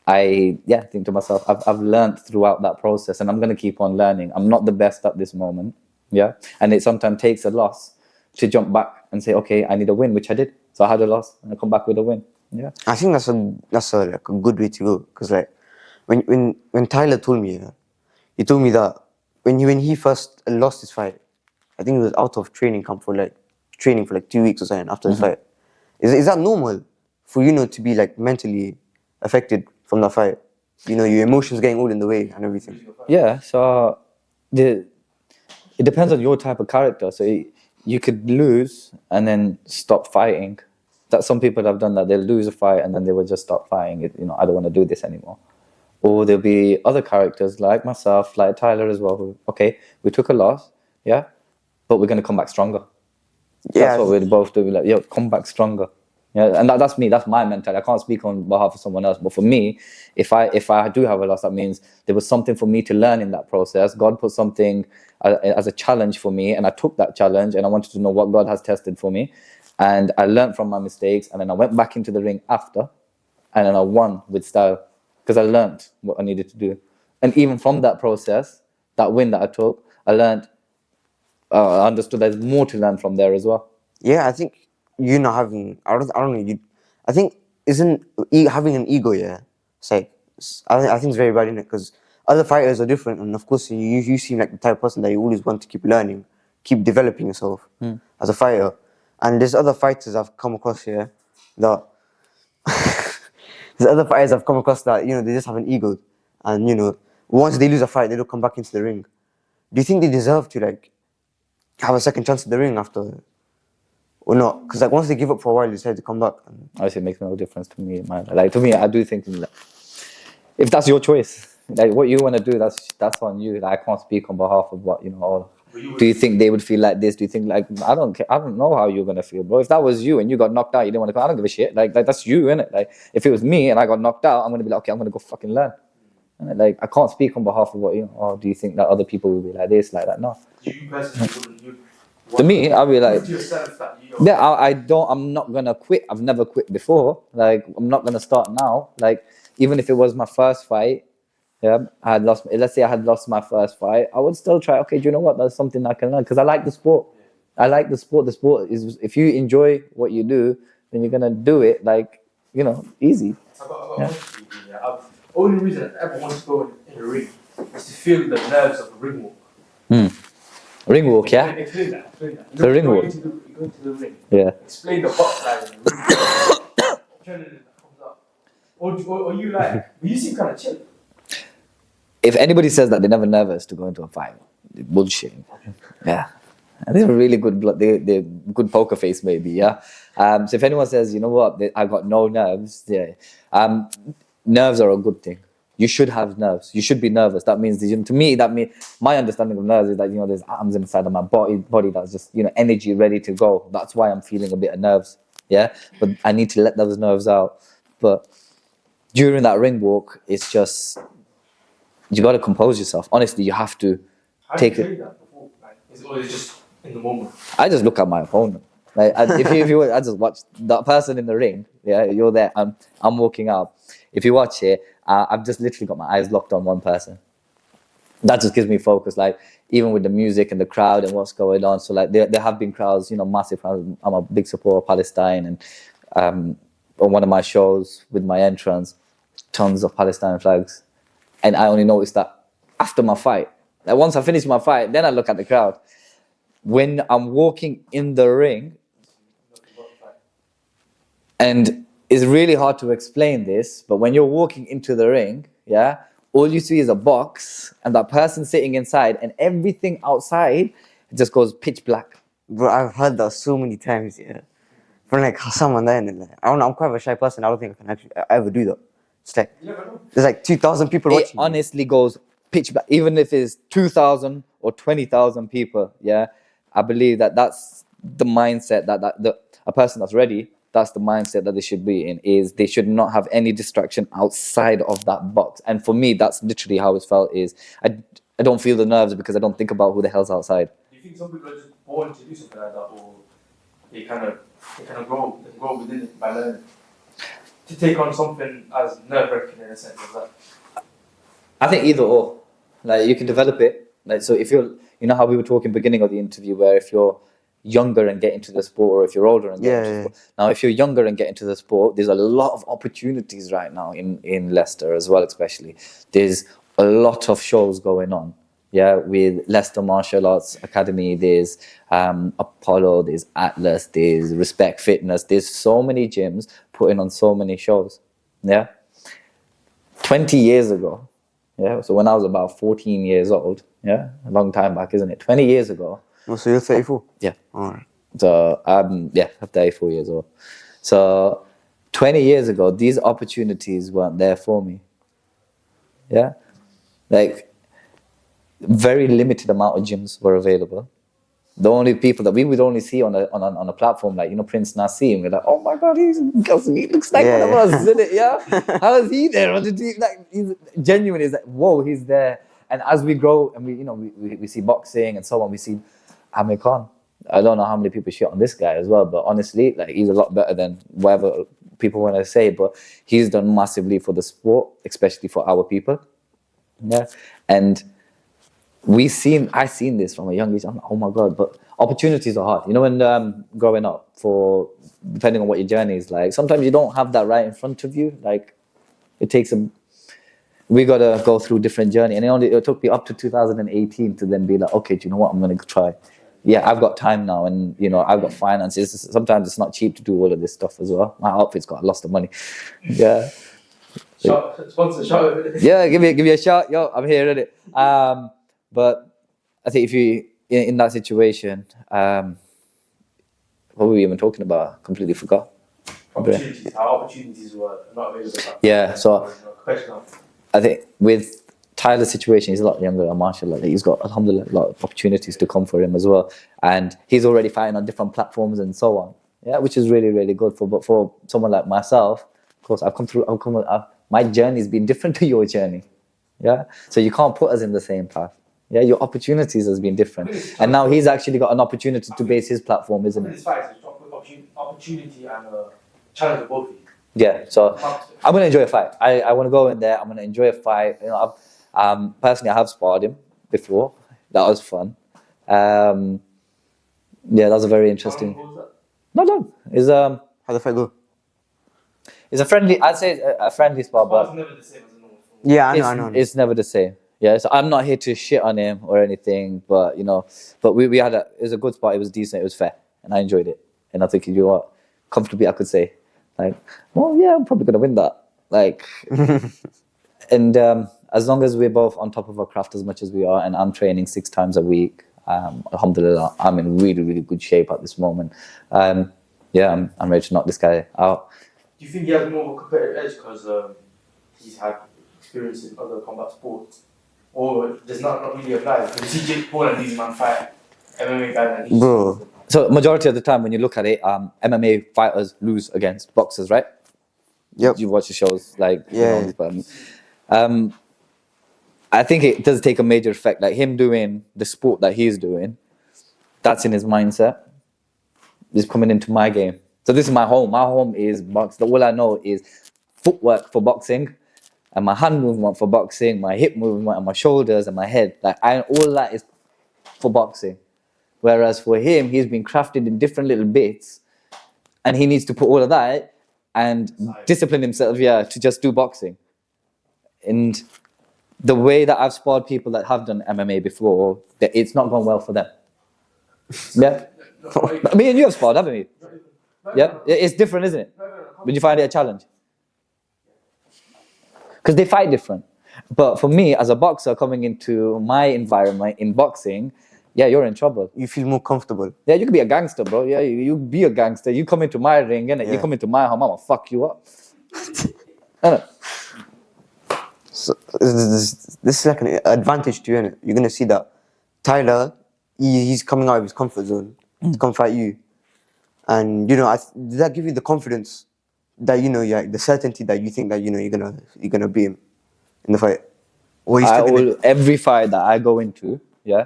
Speaker 1: I think to myself, I've learned throughout that process, and I'm going to keep on learning. I'm not the best at this moment. Yeah, and it sometimes takes a loss to jump back and say, okay, I need a win, which I did. So I had a loss, and I come back with a win. Yeah,
Speaker 2: I think that's like a good way to go, because like when Tyler told me, he told me that when he first lost his fight, I think he was out of training camp for like 2 weeks or something after his fight. Is that normal for you know to be like mentally affected from the fight? You know, your emotions getting all in the way and everything.
Speaker 1: Yeah. So it depends on your type of character. So you could lose and then stop fighting. That some people have done that. They'll lose a fight and then they will just stop fighting. You know, I don't want to do this anymore. Or there'll be other characters like myself, like Tyler as well, who, okay, we took a loss, yeah, but we're going to come back stronger.
Speaker 2: Yeah,
Speaker 1: That's what we'd both do. We're like, yo, come back stronger. Yeah, and that's me. That's my mentality. I can't speak on behalf of someone else. But for me, if I do have a loss, that means there was something for me to learn in that process. God put something as a challenge for me, and I took that challenge, and I wanted to know what God has tested for me. And I learned from my mistakes, and then I went back into the ring after, and then I won with style. Because I learned what I needed to do. And even from that process, that win that I took, I learned, I understood there's more to learn from there as well.
Speaker 2: Yeah, I think you not having, I don't know, I think having an ego, yeah, it's like, I think it's very bad in it, because other fighters are different, and of course you seem like the type of person that you always want to keep learning, keep developing yourself as a fighter. And there's other fighters I've come across here that there's other fighters I've come across that, you know, they just have an ego. And, you know, once they lose a fight, they don't come back into the ring. Do you think they deserve to, like, have a second chance in the ring after? Or not? Because, like, once they give up for a while, they decide to come back.
Speaker 1: Obviously, it makes no difference to me, man. Like, to me, I do think, like, if that's your choice, like, what you want to do, that's on you. Like, I can't speak on behalf of what, you know, do you think they would feel like this? Do you think, like, I don't care. I don't know how you're going to feel, bro. If that was you and you got knocked out, you didn't want to go, I don't give a shit. Like that's you, innit? Like, if it was me and I got knocked out, I'm going to be like, okay, I'm going to go fucking learn. And like, I can't speak on behalf of what, you know, oh, do you think that other people will be like this, like that? No.
Speaker 3: You personally wouldn't.
Speaker 1: To me, I'll be like,
Speaker 3: to yourself that you
Speaker 1: yeah, I'm not going to quit. I've never quit before. Like, I'm not going to start now. Like, even if it was my first fight, yeah, let's say I had lost my first fight, I would still try, okay, do you know what? That's something I can learn, because I like the sport. I like the sport. The sport is, if you enjoy what you do, then you're going to do it, like, you know, easy.
Speaker 3: I've got only reason I ever want to go in a ring is to feel the nerves of a ring walk.
Speaker 1: Ring walk, yeah?
Speaker 3: Explain that.
Speaker 1: The ring walk.
Speaker 3: You go into the ring.
Speaker 1: Yeah.
Speaker 3: Explain the box line in the ring. Adrenaline that comes up. Or you like, you seem kind of chill.
Speaker 1: If anybody says that they're never nervous to go into a fight, they're bullshitting. Yeah. And they're really good, they're good poker face, maybe, yeah? So if anyone says, you know what, I've got no nerves, yeah. Nerves are a good thing. You should have nerves. You should be nervous. That means, to me, my understanding of nerves is that, you know, there's atoms inside of my body that's just, you know, energy ready to go. That's why I'm feeling a bit of nerves, yeah? But I need to let those nerves out. But during that ring walk, it's just you got to compose yourself. Honestly, you have to
Speaker 3: How do you
Speaker 1: take it.
Speaker 3: train that before? Like, or is it just in the moment?
Speaker 1: I just look at my opponent. Like if you I just watch that person in the ring. Yeah, you're there. I'm walking up. If you watch it, I've just literally got my eyes locked on one person. That just gives me focus. Like even with the music and the crowd and what's going on. So like there have been crowds, massive crowds. I'm a big supporter of Palestine, and on one of my shows with my entrance, tons of Palestine flags, and I only noticed that after my fight. Like once I finish my fight, then I look at the crowd. When I'm walking in the ring, and it's really hard to explain this, but when you're walking into the ring, yeah, all you see is a box and that person sitting inside, and everything outside just goes pitch black.
Speaker 2: Bro, I've heard that so many times, yeah. From like someone there, and like, I'm quite a shy person. I don't think I can actually ever do that. It's like there's like 2,000 people
Speaker 1: It
Speaker 2: watching.
Speaker 1: honestly goes pitch black, even if it's 2,000 or 20,000 people. Yeah, I believe that's the mindset that a person that's ready. That's the mindset that they should be in. Is they should not have any distraction outside of that box. And for me, that's literally how it felt. Is I don't feel the nerves because I don't think about who the hell's outside.
Speaker 3: Do you think some people are just born to do something like that, or they kind of grow within it by learning to take on something as nerve-wracking in a sense as that?
Speaker 1: I think either or. Like you can develop it. Like so, if you're, how we were talking beginning of the interview, where if you're younger and get into the sport, or if you're older and get into the sport. Now, if you're younger and get into the sport, there's a lot of opportunities right now in Leicester as well, especially. There's a lot of shows going on. Yeah, with Leicester Martial Arts Academy, there's Apollo, there's Atlas, there's Respect Fitness. There's so many gyms putting on so many shows. Yeah. 20 years ago, yeah, so when I was about 14 years old, yeah, a long time back, isn't it? 20 years ago.
Speaker 2: Oh, so you're 34?
Speaker 1: Yeah.
Speaker 2: All right.
Speaker 1: So I'm 34 years old. So 20 years ago, these opportunities weren't there for me. Yeah, like very limited amount of gyms were available. The only people that we would only see on a platform like Prince Nassim, we're like, oh my God, he looks like one of us, isn't it? Yeah, how is he there on the team? Like he's genuine. Is like, whoa, he's there. And as we grow and we see boxing and so on, we see Amir Khan. I don't know how many people shit on this guy as well, but honestly, like he's a lot better than whatever people want to say. But he's done massively for the sport, especially for our people. Yeah, and I seen this from a young age. I'm like, oh my God! But opportunities are hard. When growing up, depending on what your journey is like, sometimes you don't have that right in front of you. Like it takes we gotta go through different journey, and it took me up to 2018 to then be like, okay, do you know what? I'm gonna try. Yeah, I've got time now, and I've got finances. Sometimes it's not cheap to do all of this stuff as well. My outfit's got lots of money. Yeah.
Speaker 3: Sponsor shout.
Speaker 1: Yeah, give me a shout. Yo, I'm here, innit? But I think if you in that situation, what were we even talking about? Completely forgot.
Speaker 3: Opportunities. How opportunities were not available.
Speaker 1: Yeah, so I think with Tyler's situation, he's a lot younger than Marshall. Like he's got, alhamdulillah, a lot of opportunities to come for him as well, and he's already fighting on different platforms and so on. Yeah, which is really, really good but for someone like myself, of course, my journey's been different to your journey. Yeah, so you can't put us in the same path. Yeah, your opportunities has been different, and now he's actually got an opportunity to base his platform, isn't it?
Speaker 3: This fight is opportunity and challenge for both of you.
Speaker 1: Yeah, so I'm gonna enjoy a fight. I want to go in there. I'm gonna enjoy a fight. Personally, I have sparred him before. That was fun. Yeah, that was a very interesting. No. It's
Speaker 2: How'd the fight go?
Speaker 1: It's a friendly. I'd say it's a friendly spar, but
Speaker 3: It's never the same as a normal fight.
Speaker 2: Yeah, I know.
Speaker 1: It's never the same. Yeah, so I'm not here to shit on him or anything, but but we had it was a good spot. It was decent. It was fair, and I enjoyed it. And I think comfortably I could say, like, well, yeah, I'm probably gonna win that. Like, and as long as we're both on top of our craft as much as we are, and I'm training 6 times a week, alhamdulillah, I'm in really, really good shape at this moment. Yeah, I'm ready to knock this guy out.
Speaker 3: Do you think he has more of a competitive edge because he's had experience in other combat sports? Or does not really apply? Because you see Jake Paul and these man fight MMA guys and
Speaker 2: Bro.
Speaker 1: So majority of the time when you look at it, MMA fighters lose against boxers, right?
Speaker 2: Yep.
Speaker 1: You watch the shows, like
Speaker 2: Yeah.
Speaker 1: I think it does take a major effect. Like him doing the sport that he's doing, that's in his mindset. Is coming into my game. So this is my home. My home is boxing. All I know is footwork for boxing, and my hand movement for boxing, my hip movement, and my shoulders and my head. All that is for boxing. Whereas for him, he's been crafted in different little bits, and he needs to put all of that and discipline himself, to just do boxing. And the way that I've sparred people that have done MMA before, that it's not gone well for them. Yeah, me and you have sparred, haven't we? Yeah, it's different, isn't it? But you find it a challenge because they fight different. But for me, as a boxer coming into my environment in boxing, you're in trouble.
Speaker 2: You feel more comfortable.
Speaker 1: Yeah, you could be a gangster, bro. Yeah, you be a gangster. You come into my ring, innit? You come into my home, I'ma fuck you up.
Speaker 2: So this is like an advantage to you, innit? You're gonna see that Tyler, he's coming out of his comfort zone to come fight you, and did that give you the confidence that the certainty that you think that you're gonna beat him in the fight? Or
Speaker 1: every fight that I go into, I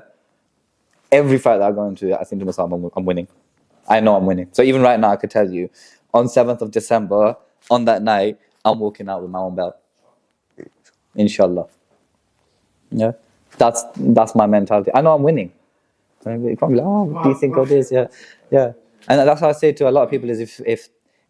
Speaker 1: think to myself, I'm winning. I know I'm winning. So even right now, I could tell you, on 7th of December, on that night, I'm walking out with my own belt. Inshallah. Yeah, that's my mentality. I know I'm winning. You can't be like, what do you think of this? Yeah. And that's what I say to a lot of people is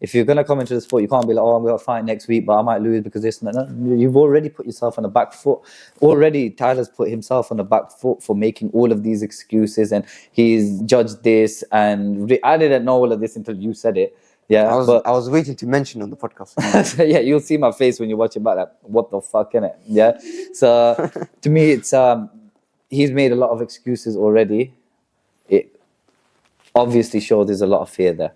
Speaker 1: if you're gonna come into the sport, you can't be like, I'm gonna fight next week, but I might lose because this and that. No, you've already put yourself on the back foot. Already, Tyler's put himself on the back foot for making all of these excuses, and he's judged this. And I didn't know all of this until you said it. Yeah,
Speaker 2: I was waiting to mention on the podcast.
Speaker 1: Yeah, you'll see my face when you watch it back. Like, what the fuck, innit? Yeah. So to me, it's he's made a lot of excuses already. It obviously shows there's a lot of fear there.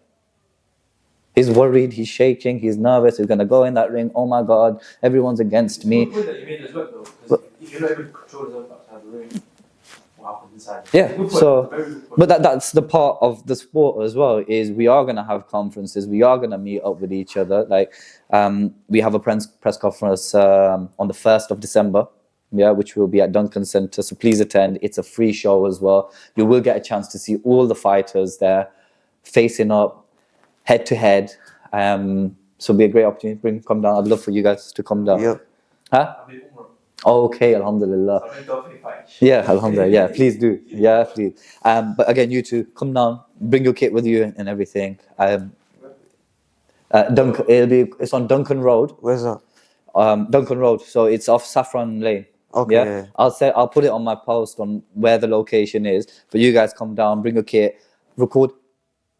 Speaker 1: He's worried, he's shaking, he's nervous, he's gonna go in that ring. Oh my God, everyone's against me.
Speaker 3: It's good that you made as well, though, because if you're not able to control yourself outside the ring, what happens inside?
Speaker 1: Yeah, so, but that's the part of the sport as well, is we are going to have conferences, we are going to meet up with each other. Like, we have a press conference on the 1st of December, which will be at Duncan Centre, so please attend. It's a free show as well. You will get a chance to see all the fighters there, facing up, head to head. So it'll be a great opportunity. Come down. I'd love for you guys to come down.
Speaker 2: Yep.
Speaker 1: Huh? Okay, alhamdulillah. Yeah, alhamdulillah. Yeah, please do. Yeah, please. But again, you two, come down, bring your kit with you and everything. It's on Duncan Road.
Speaker 2: Where's that?
Speaker 1: Duncan Road. So it's off Saffron Lane.
Speaker 2: Okay.
Speaker 1: Yeah. I'll put it on my post on where the location is. But you guys come down, bring your kit, record.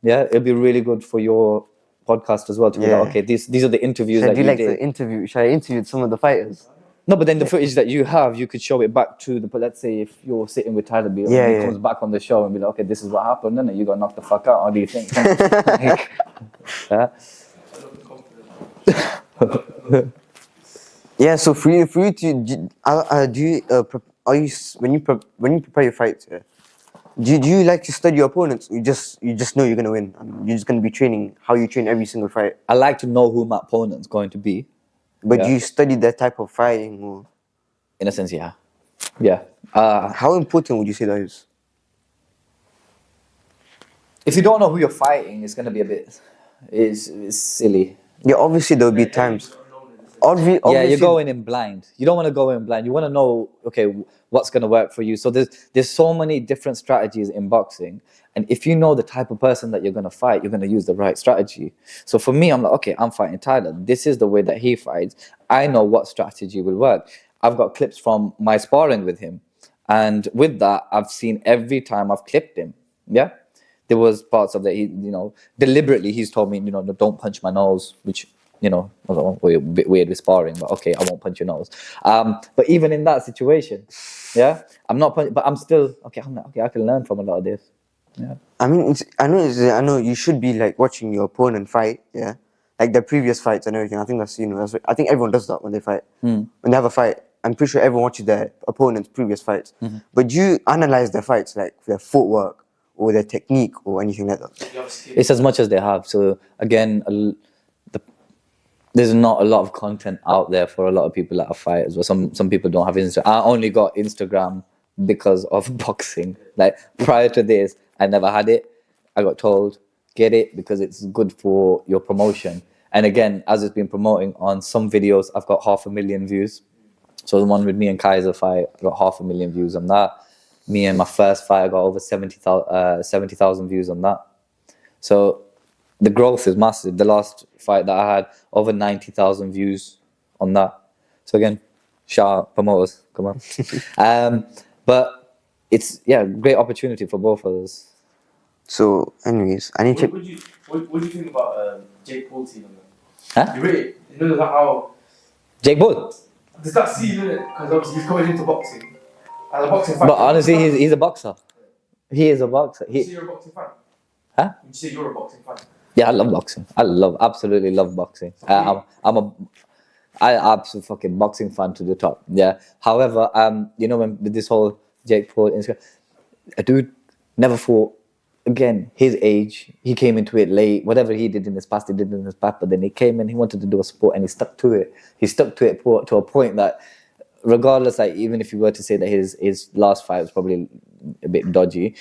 Speaker 1: Yeah, it'll be really good for your podcast as well to be like, okay, these are the interviews that you did.
Speaker 2: The interview? Should I interview some of the fighters?
Speaker 1: No, but then the footage that you have, you could show it back to the. But let's say if you're sitting with Tyler B, he comes back on the show and be like, okay, this is what happened, and you got knocked the fuck out. What do you think?
Speaker 2: Yeah. So for you to when you prepare your fights, do you like to study your opponents? You just know you're gonna win. You're just gonna be training how you train every single fight.
Speaker 1: I like to know who my opponent's going to be.
Speaker 2: But do you study that type of fighting? Or?
Speaker 1: In a sense, yeah.
Speaker 2: How important would you say that is?
Speaker 1: If you don't know who you're fighting, it's gonna be a bit. It's silly.
Speaker 2: Yeah, obviously there will be times. Obviously,
Speaker 1: you're going in blind. You don't want to go in blind. You want to know, okay, what's going to work for you. So there's so many different strategies in boxing. And if you know the type of person that you're going to fight, you're going to use the right strategy. So for me, I'm like, okay, I'm fighting Tyler. This is the way that he fights. I know what strategy will work. I've got clips from my sparring with him. And with that, I've seen every time I've clipped him. Yeah. There was parts of that, deliberately he's told me, don't punch my nose, which, we're a bit weird with sparring, but okay, I won't punch your nose. But even in that situation, I'm not punching, but I'm still, I can learn from a lot of this. Yeah.
Speaker 2: I mean, I know you should be like watching your opponent fight, like the previous fights and everything. I think I think everyone does that when they fight. When they have a fight, I'm pretty sure everyone watches their opponent's previous fights. Mm-hmm. But do you analyze their fights, like their footwork or their technique or anything like that?
Speaker 1: It's as much as they have. So again, there's not a lot of content out there for a lot of people that are fighters. Well, some people don't have Instagram. I only got Instagram because of boxing. Like prior to this, I never had it. I got told get it because it's good for your promotion. And again, as it's been promoting on some videos, I've got 500,000 views. So the one with me and Kaiser fight, I got 500,000 views on that. Me and my first fight, I got over 70,000 views on that. So the growth is massive. The last fight that I had, over 90,000 views on that. So again, shout out promoters, come on. But it's great opportunity for both of us.
Speaker 2: So, anyways, I need to.
Speaker 3: What do you think about Jake Paul team?
Speaker 1: Huh?
Speaker 3: You rate it? You know how
Speaker 1: Jake Paul.
Speaker 3: there's that scene in it because obviously he's coming into boxing as a boxing fan.
Speaker 1: But honestly, he's a boxer. He is a boxer.
Speaker 3: Would you say you're a boxing fan?
Speaker 1: Huh?
Speaker 3: Would you say you're a boxing fan?
Speaker 1: Yeah, I love boxing. Absolutely love boxing. I absolute fucking boxing fan to the top. Yeah. However, you know, when with this whole Jake Paul Instagram, a dude never fought. Again, his age, he came into it late. Whatever he did in his past, he did in his past. But then he came and he wanted to do a sport, and he stuck to it. He stuck to it to a point that, regardless, like even if you were to say that his last fight was probably a bit dodgy,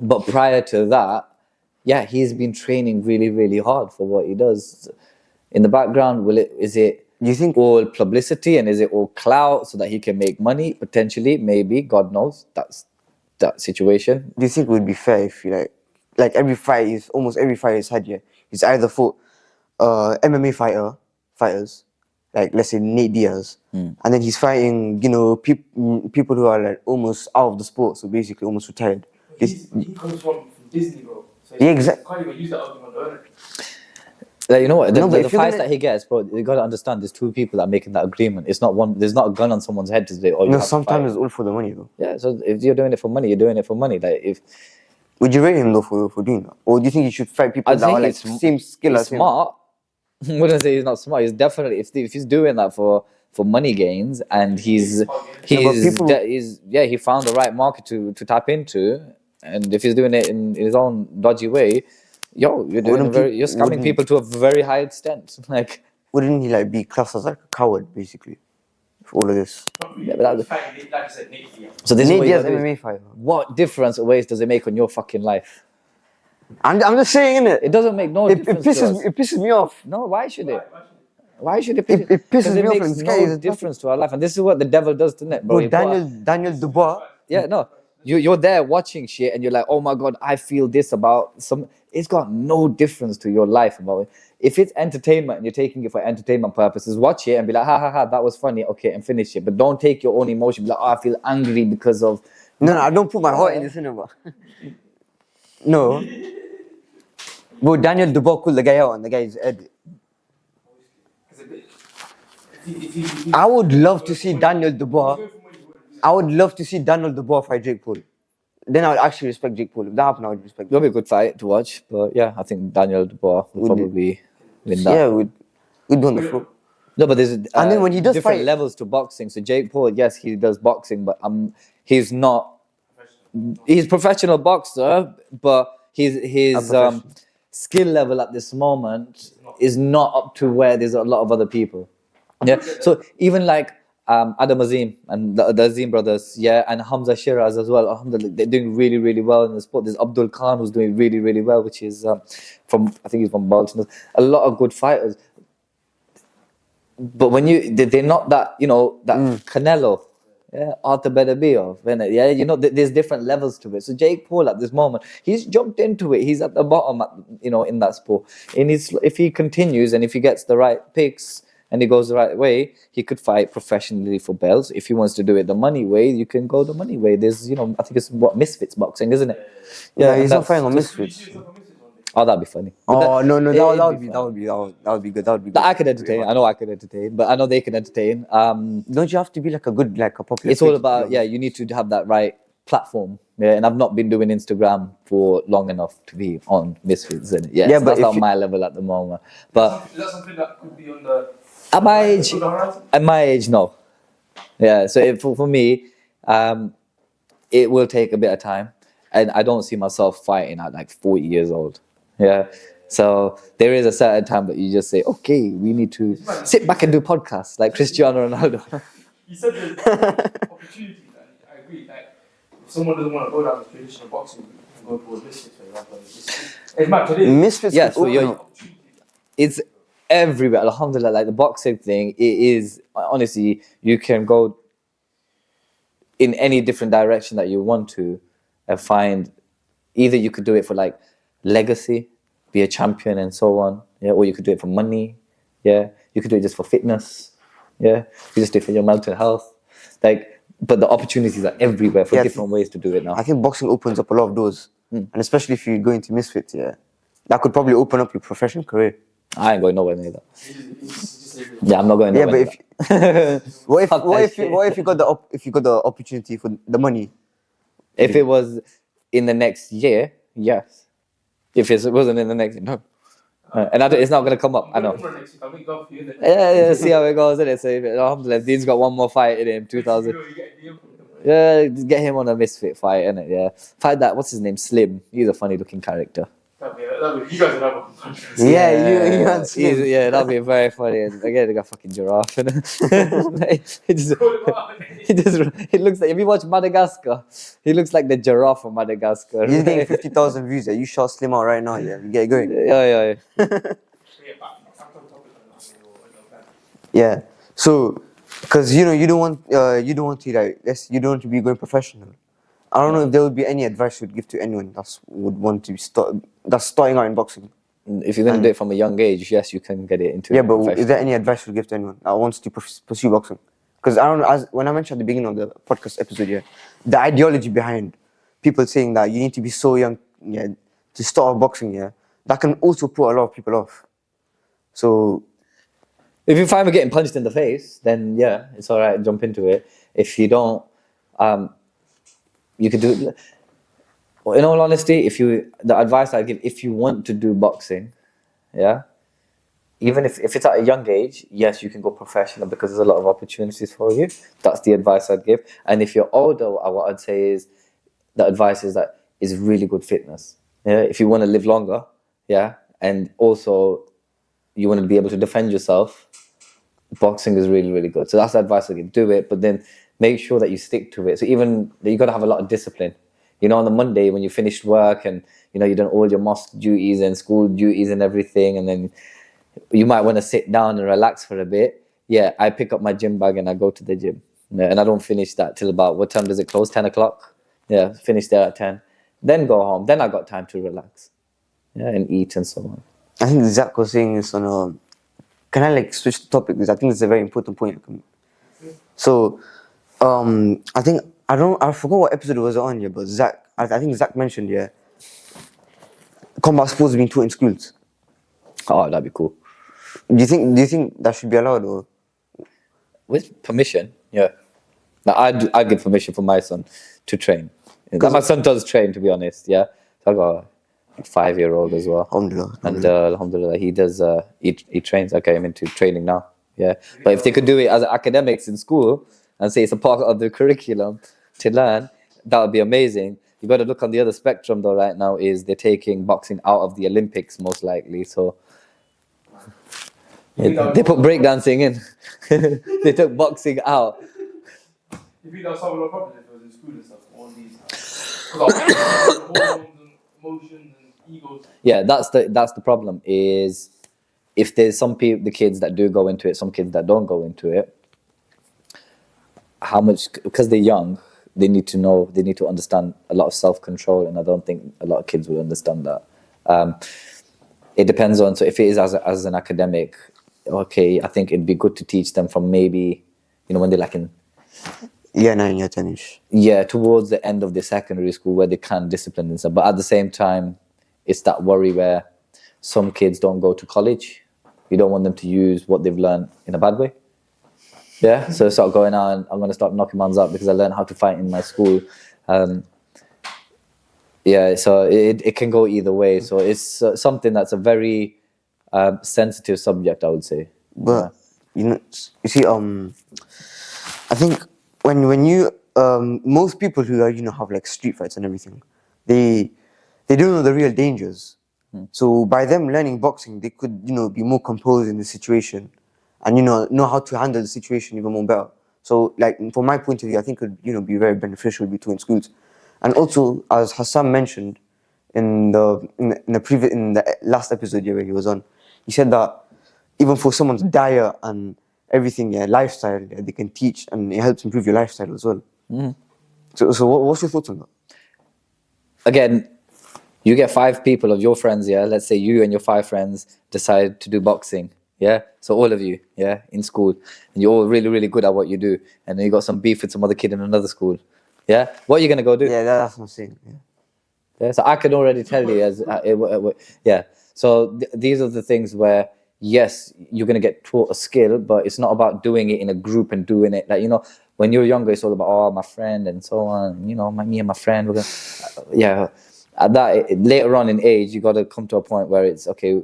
Speaker 1: but prior to that, yeah, he's been training really, really hard for what he does. In the background, is it
Speaker 2: Do you think
Speaker 1: all publicity and is it all clout so that he can make money? Potentially, maybe, God knows. That's that situation.
Speaker 2: Do you think it would be fair if you like almost every fight he's had, he's either fought MMA fighters, like let's say Nate Diaz, and then he's fighting, you know, people who are like almost out of the sport, so basically almost retired.
Speaker 3: He comes from Disney, bro. So
Speaker 2: Yeah, exactly.
Speaker 3: Can't even use that argument, don't it?
Speaker 1: Like, you know what?
Speaker 2: No, but
Speaker 1: The
Speaker 2: if you're
Speaker 1: fights
Speaker 2: gonna-
Speaker 1: that he gets, bro, you got to understand. There's two people that are making that agreement. It's not one. There's not a gun on someone's head to say, "Oh, you
Speaker 2: No,
Speaker 1: have to
Speaker 2: sometimes
Speaker 1: fight."
Speaker 2: it's all for the money though.
Speaker 1: Yeah. So if you're doing it for money, you're doing it for money. Like if
Speaker 2: Would you rate him though for doing that, or do you think you should fight people
Speaker 1: I
Speaker 2: that are
Speaker 1: think
Speaker 2: like
Speaker 1: it's
Speaker 2: same skill
Speaker 1: he's
Speaker 2: as him?
Speaker 1: smart. I wouldn't say he's not smart. He's definitely if he's doing that for money gains and he found the right market to tap into, and if he's doing it in his own dodgy way, you're you're scamming people to a very high extent. Like,
Speaker 2: Wouldn't he like be classed as like a coward basically for all of this?
Speaker 3: Not really.
Speaker 1: Yeah, but that's-
Speaker 3: Like I said, Nate Diaz.
Speaker 1: so this is
Speaker 2: Nate
Speaker 1: what you
Speaker 2: Diaz
Speaker 1: gotta do.
Speaker 2: MMA fighter.
Speaker 1: What difference or ways does it make on your fucking life?
Speaker 2: I'm just saying, innit?
Speaker 1: It doesn't make no difference. to us.
Speaker 2: It pisses me off.
Speaker 1: No, why should it? Why should it?
Speaker 2: It pisses
Speaker 1: 'Cause
Speaker 2: me off
Speaker 1: makes
Speaker 2: and this
Speaker 1: no
Speaker 2: guy is
Speaker 1: difference to our life, and this is what the devil does to it, bro.
Speaker 2: Bro, Daniel Dubois.
Speaker 1: Yeah, no, you're there watching shit, and you're like, oh my god, I feel this about some. It's got no difference to your life about it. If it's entertainment and you're taking it for entertainment purposes, watch it and be like, ha ha ha, that was funny, okay, and finish it. But don't take your own emotion. Be like, oh, I feel angry because of.
Speaker 2: No, I don't put my heart in the cinema. No. Bro, Daniel Dubois called the guy out and the guy is Ed.
Speaker 3: It's a bit. If he-
Speaker 2: I would love to see Daniel Dubois. I would love to see Daniel Dubois fight Jake Paul. Then I would actually respect Jake Paul. If that happened, I would respect
Speaker 1: It'll be a good fight to watch, but yeah, I think Daniel Dubois will
Speaker 2: Would
Speaker 1: probably win that.
Speaker 2: Yeah, we'd be on the floor.
Speaker 1: No, but there's
Speaker 2: then when he does
Speaker 1: different
Speaker 2: fight-
Speaker 1: levels to boxing. So Jake Paul, yes, he does boxing, but he's not. He's a professional boxer, but his skill level at this moment is not up to where there's a lot of other people. Yeah. So even like Adam Azim and the Azim brothers, yeah, and Hamza Shiraz as well. Alhamdulillah, they're doing really, really well in the sport. There's Abdul Khan who's doing really, really well, which is I think he's from Baltimore. A lot of good fighters. But when they're not that, that Canelo, yeah, Arthur Beterbiev, yeah, there's different levels to it. So Jake Paul at this moment, he's jumped into it. He's at the bottom, in that sport. And if he continues and if he gets the right picks and he goes the right way, he could fight professionally for belts. If he wants to do it the money way, you can go the money way. There's, I think it's Misfits boxing, isn't it?
Speaker 2: Yeah, he's not
Speaker 1: that's
Speaker 2: fighting on
Speaker 1: just-
Speaker 2: Misfits.
Speaker 1: Oh, that'd be funny.
Speaker 2: Oh no,
Speaker 1: it
Speaker 2: that
Speaker 1: would
Speaker 2: would
Speaker 1: be
Speaker 2: be
Speaker 1: fun.
Speaker 2: that would be good. That would be good.
Speaker 1: But I could entertain. I know I could entertain, but I know they can entertain.
Speaker 2: Don't you have to be like a popular?
Speaker 1: It's all
Speaker 2: face?
Speaker 1: about, you need to have that right platform. Yeah, and I've not been doing Instagram for long enough to be on Misfits. And
Speaker 2: Yeah,
Speaker 1: so
Speaker 2: but
Speaker 1: that's
Speaker 2: if
Speaker 1: not
Speaker 2: you-
Speaker 1: my level at the moment. But
Speaker 3: Is that something that could be on the
Speaker 1: at my age,
Speaker 3: on the horizon?
Speaker 1: at my age, no. Yeah, so for me, it will take a bit of time, and I don't see myself fighting at like 40 years old. Yeah, So there is a certain time that you just say, okay, we need to sit back and do podcasts like Cristiano Ronaldo.
Speaker 3: You said there's opportunities, and I agree. Like, if someone doesn't want to go down the traditional boxing route, you can go towards misfits, for example. It's mad today.
Speaker 2: Misfits.
Speaker 1: Yes,
Speaker 2: could
Speaker 1: so
Speaker 2: open up.
Speaker 1: it's everywhere. Alhamdulillah, like the boxing thing, it is honestly, you can go in any different direction that you want to and find either you could do it for like legacy, be a champion and so on, yeah, or you could do it for money, yeah, you could do it just for fitness, yeah, you just do it for your mental health, like, but the opportunities are everywhere for different ways to do it now.
Speaker 2: I think boxing opens up a lot of doors, and especially if you go into misfits, yeah, that could probably open up your professional career.
Speaker 1: I ain't going nowhere near that.
Speaker 3: It's just
Speaker 1: Yeah, I'm not going
Speaker 2: Yeah,
Speaker 1: nowhere.
Speaker 2: but
Speaker 1: near
Speaker 2: if what if
Speaker 1: Fuck
Speaker 2: what
Speaker 1: that
Speaker 2: if,
Speaker 1: shit.
Speaker 2: what if you got the opportunity for the money?
Speaker 1: If it was in the next year, yes. If it wasn't in the next, no. And it's not going to come up, I know. Yeah, see how it goes, innit? So, alhamdulillah, Dean's got one more fight in him, 2000. Yeah, just get him on a misfit fight, innit? Yeah. Fight that, what's his name? Slim. He's a funny looking character.
Speaker 3: You guys would have a contract.
Speaker 2: Yeah, you and Slim.
Speaker 1: Yeah, that'd be very funny. And again, they got fucking giraffe. It looks like, if you watch Madagascar, he looks like the giraffe from Madagascar.
Speaker 2: He's getting 50,000 views. Yeah, you shout Slim out right now. Yeah, you get it going.
Speaker 1: Yeah.
Speaker 2: Yeah. So, because you don't want you don't want to like you don't want to be going professional. I don't know if there would be any advice you'd give to anyone would want to that's starting out in boxing.
Speaker 1: If you're going to do it from a young age, yes, you can get it into
Speaker 2: Yeah,
Speaker 1: it
Speaker 2: but is
Speaker 1: professionally.
Speaker 2: there any advice you'd give to anyone that wants to pursue boxing? Because I don't know, when I mentioned at the beginning of the podcast episode, yeah, the ideology behind people saying that you need to be so young, yeah, to start off boxing, yeah, that can also put a lot of people off. So,
Speaker 1: If you find me getting punched in the face, then yeah, it's all right. Jump into it. If you don't, you could do it. Well, in all honesty, the advice I give, if you want to do boxing, yeah, even if it's at a young age, yes, you can go professional because there's a lot of opportunities for you. That's the advice I'd give. And if you're older, what I'd say is, the advice is that is really good fitness. Yeah, if you want to live longer, yeah, and also you want to be able to defend yourself, boxing is really, really good. So that's the advice I give. Do it, but then make sure that you stick to it. So even you got to have a lot of discipline. You know, on the Monday when you finished work and you've done all your mosque duties and school duties and everything, and then you might want to sit down and relax for a bit. Yeah, I pick up my gym bag and I go to the gym. Yeah, and I don't finish that till about, what time does it close? 10 o'clock? Yeah, finish there at 10. Then go home. Then I got time to relax. Yeah, and eat and so on.
Speaker 2: I think Zach was saying this on can I switch the topic, because I think it's a very important point. So, I forgot what episode it was on here, but I think Zach mentioned, yeah, combat sports being taught in schools.
Speaker 1: Oh, that'd be cool.
Speaker 2: Do you think that should be allowed, or?
Speaker 1: With permission, yeah. Now, I give permission for my son to train. My son does train, to be honest, yeah. So I got a 5-year-old as well.
Speaker 2: Alhamdulillah.
Speaker 1: And alhamdulillah, he does, he trains. I get him into training now, yeah. But if they could do it as academics in school and say it's a part of the curriculum to learn, that would be amazing. You got to look on the other spectrum though right now is they're taking boxing out of the Olympics most likely, so they put breakdancing in. They took boxing out.
Speaker 3: You think that would solve a lot of problems if it was in school and stuff, all these hormones and emotions and egos.
Speaker 1: Yeah, that's the problem is if there's some people, the kids that do go into it, some kids that don't go into it, how much, because they're young, they need to know, they need to understand a lot of self-control, and I don't think a lot of kids will understand that. It depends on, so if it is as an academic, okay, I think it'd be good to teach them from maybe, when they're like in...
Speaker 2: Yeah, 9, year 10-ish.
Speaker 1: Yeah, towards the end of the secondary school where they can discipline themselves. But at the same time, it's that worry where some kids don't go to college. You don't want them to use what they've learned in a bad way. Yeah, so start going out and I'm going to start knocking mans up because I learned how to fight in my school. Yeah, so it can go either way. So it's something that's a very sensitive subject, I would say.
Speaker 2: But, you see, I think when you, most people who are, have like street fights and everything, they don't know the real dangers. So by them learning boxing, they could, be more composed in the situation, and know how to handle the situation even more better. So, like from my point of view, I think it would be very beneficial between schools, and also as Hassan mentioned in the last episode where he was on, he said that even for someone's diet and everything, lifestyle, they can teach, and it helps improve your lifestyle as well. So what's your thoughts on that?
Speaker 1: Again, you get 5 people of your friends, let's say you and your 5 friends decide to do boxing, so all of you, in school, and you're all really, really good at what you do, and then you got some beef with some other kid in another school, what are you going to go do?
Speaker 2: Yeah, that's what I'm saying.
Speaker 1: So I can already tell you so these are the things where, yes, you're going to get taught a skill, but it's not about doing it in a group and doing it like, when you're younger, it's all about, my friend and so on, me and my friend, we're gonna, at that, later on in age, you got to come to a point where it's, okay,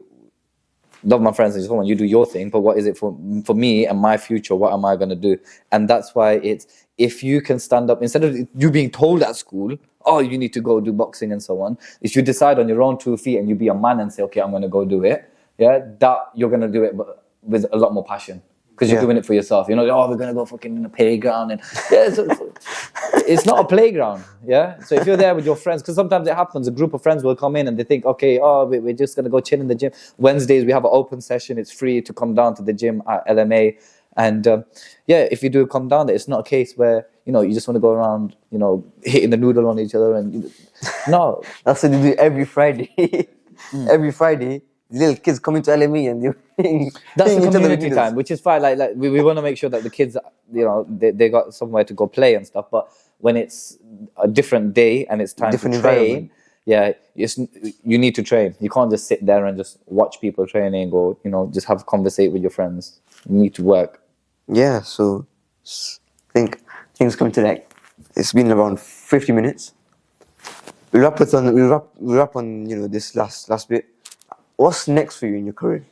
Speaker 1: love my friends and so on, you do your thing, but what is it for me and my future? What am I going to do? And that's why it's, if you can stand up, instead of you being told at school, oh, you need to go do boxing and so on, if you decide on your own 2 feet and you be a man and say, okay, I'm going to go do it, that you're going to do it with a lot more passion. Because you're doing it for yourself. We're going to go fucking in a playground. And it's not a playground, So if you're there with your friends, because sometimes it happens, a group of friends will come in and they think, okay, we're just going to go chill in the gym. Wednesdays, we have an open session. It's free to come down to the gym at LMA. And if you do come down there, it's not a case where, you just want to go around, hitting the noodle on each other. And no.
Speaker 2: That's what they do every Friday. Every Friday. Little kids coming to LME and
Speaker 1: that's the community time, which is fine. Like we want to make sure that the kids, they got somewhere to go play and stuff. But when it's a different day and it's time to train, you need to train. You can't just sit there and just watch people training or just have a conversation with your friends. You need to work.
Speaker 2: Yeah. So I think things coming to it's been around 50 minutes. We'll wrap on this last bit. What's next for you in your career?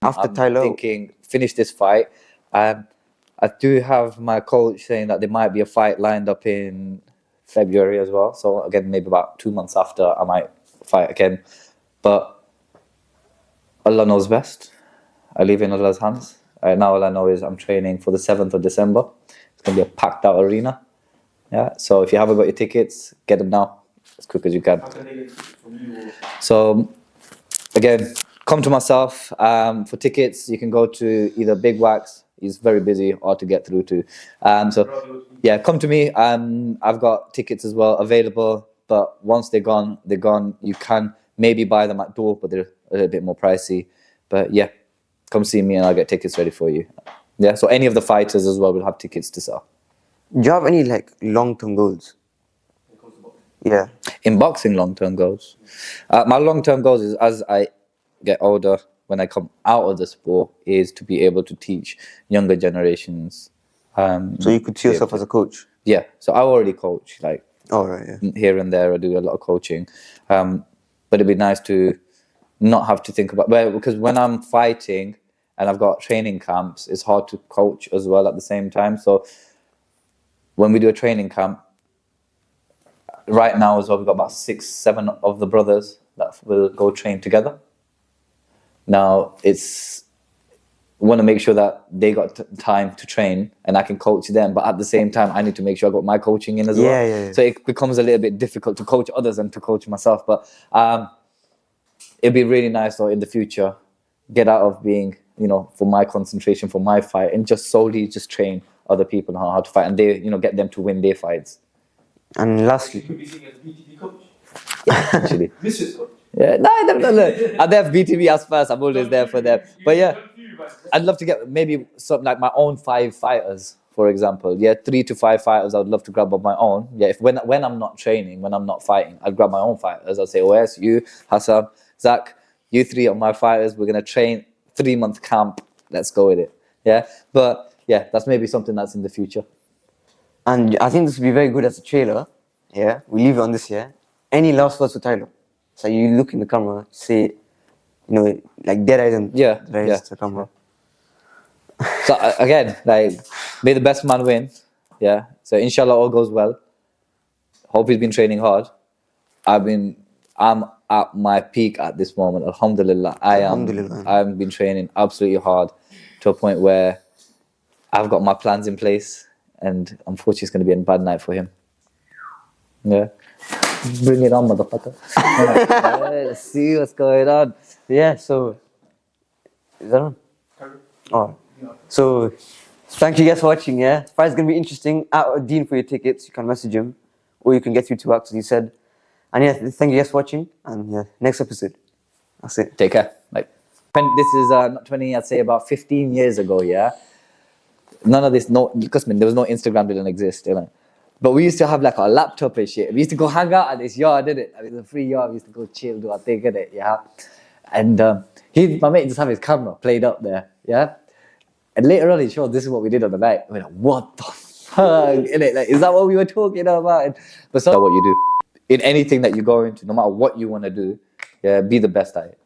Speaker 2: After Tyler?
Speaker 1: I'm thinking, finish this fight. I do have my coach saying that there might be a fight lined up in February as well. So again, maybe about 2 months after, I might fight again. But Allah knows best. I leave in Allah's hands. Now all I know is I'm training for the 7th of December. It's going to be a packed out arena. So if you haven't got your tickets, get them now as quick as you can.
Speaker 3: How can they get it from you?
Speaker 1: So again, come to myself. For tickets, you can go to either Big Wax. He's very busy, hard to get through to. Come to me. I've got tickets as well available. But once they're gone, they're gone. You can maybe buy them at door, but they're a little bit more pricey. But come see me and I'll get tickets ready for you. So any of the fighters as well will have tickets to sell.
Speaker 2: Do you have any long-term goals? Yeah.
Speaker 1: In boxing, long-term goals. My long-term goals is, as I get older, when I come out of the sport, is to be able to teach younger generations.
Speaker 2: So you could see yourself as a coach?
Speaker 1: Yeah. So I already coach,
Speaker 2: here
Speaker 1: and there. I do a lot of coaching. But it'd be nice to not have to think about... because when I'm fighting and I've got training camps, it's hard to coach as well at the same time. So when we do a training camp, right now as well, we've got about 6-7 of the brothers that will go train together. Now, want to make sure that they got time to train and I can coach them, but at the same time, I need to make sure I got my coaching in as well.
Speaker 2: Yeah.
Speaker 1: So it becomes a little bit difficult to coach others and to coach myself. But it'd be really nice though in the future, get out of being, for my concentration, for my fight, and just solely just train other people on how to fight and they, get them to win their fights.
Speaker 2: And lastly,
Speaker 3: You could be seen as a BTB coach.
Speaker 1: Actually.
Speaker 3: Misfits coach.
Speaker 1: Yeah, no. I'd have BTB as first. I'm always there for them. But I'd love to get maybe something like my own 5 fighters, for example. 3 to 5 fighters I would love to grab of my own. If when I'm not training, when I'm not fighting, I'd grab my own fighters. I'll say, OS, you, Hassan, Zach, you 3 are my fighters. We're going to train 3-month camp. Let's go with it. But that's maybe something that's in the future.
Speaker 2: And I think this would be very good as a trailer. We leave it on this here. Any last words for Tyler? So you look in the camera, say, dead eyes and raise the camera.
Speaker 1: So again, may the best man win. So inshallah all goes well. Hope he's been training hard. I'm at my peak at this moment. Alhamdulillah,
Speaker 2: Alhamdulillah.
Speaker 1: I've been training absolutely hard to a point where I've got my plans in place, and unfortunately, it's going to be a bad night for him. Yeah, bring it on, motherfucker. Yeah, let's see what's going on.
Speaker 2: Yeah, so is that on? Oh, so thank you guys for watching. Yeah, fight's gonna be interesting. At Dean for your tickets, you can message him, or you can get through to Wax as he said. And yeah, thank you guys for watching. And yeah, next episode. That's it.
Speaker 1: Take care. Like, this is not 20. I'd say about 15 years ago. Yeah, none of this. No, because there was no Instagram. Didn't exist. You know. But we used to have like our laptop and shit. We used to go hang out at this yard, didn't it? I mean, the free yard. We used to go chill, do our thing, innit? Yeah. And my mate just have his camera played up there. Yeah. And later on, he showed this is what we did on the night. We're like, what the fuck? Innit? Like, is that what we were talking about? But so what you do in anything that you go into, no matter what you want to do, yeah, be the best at it.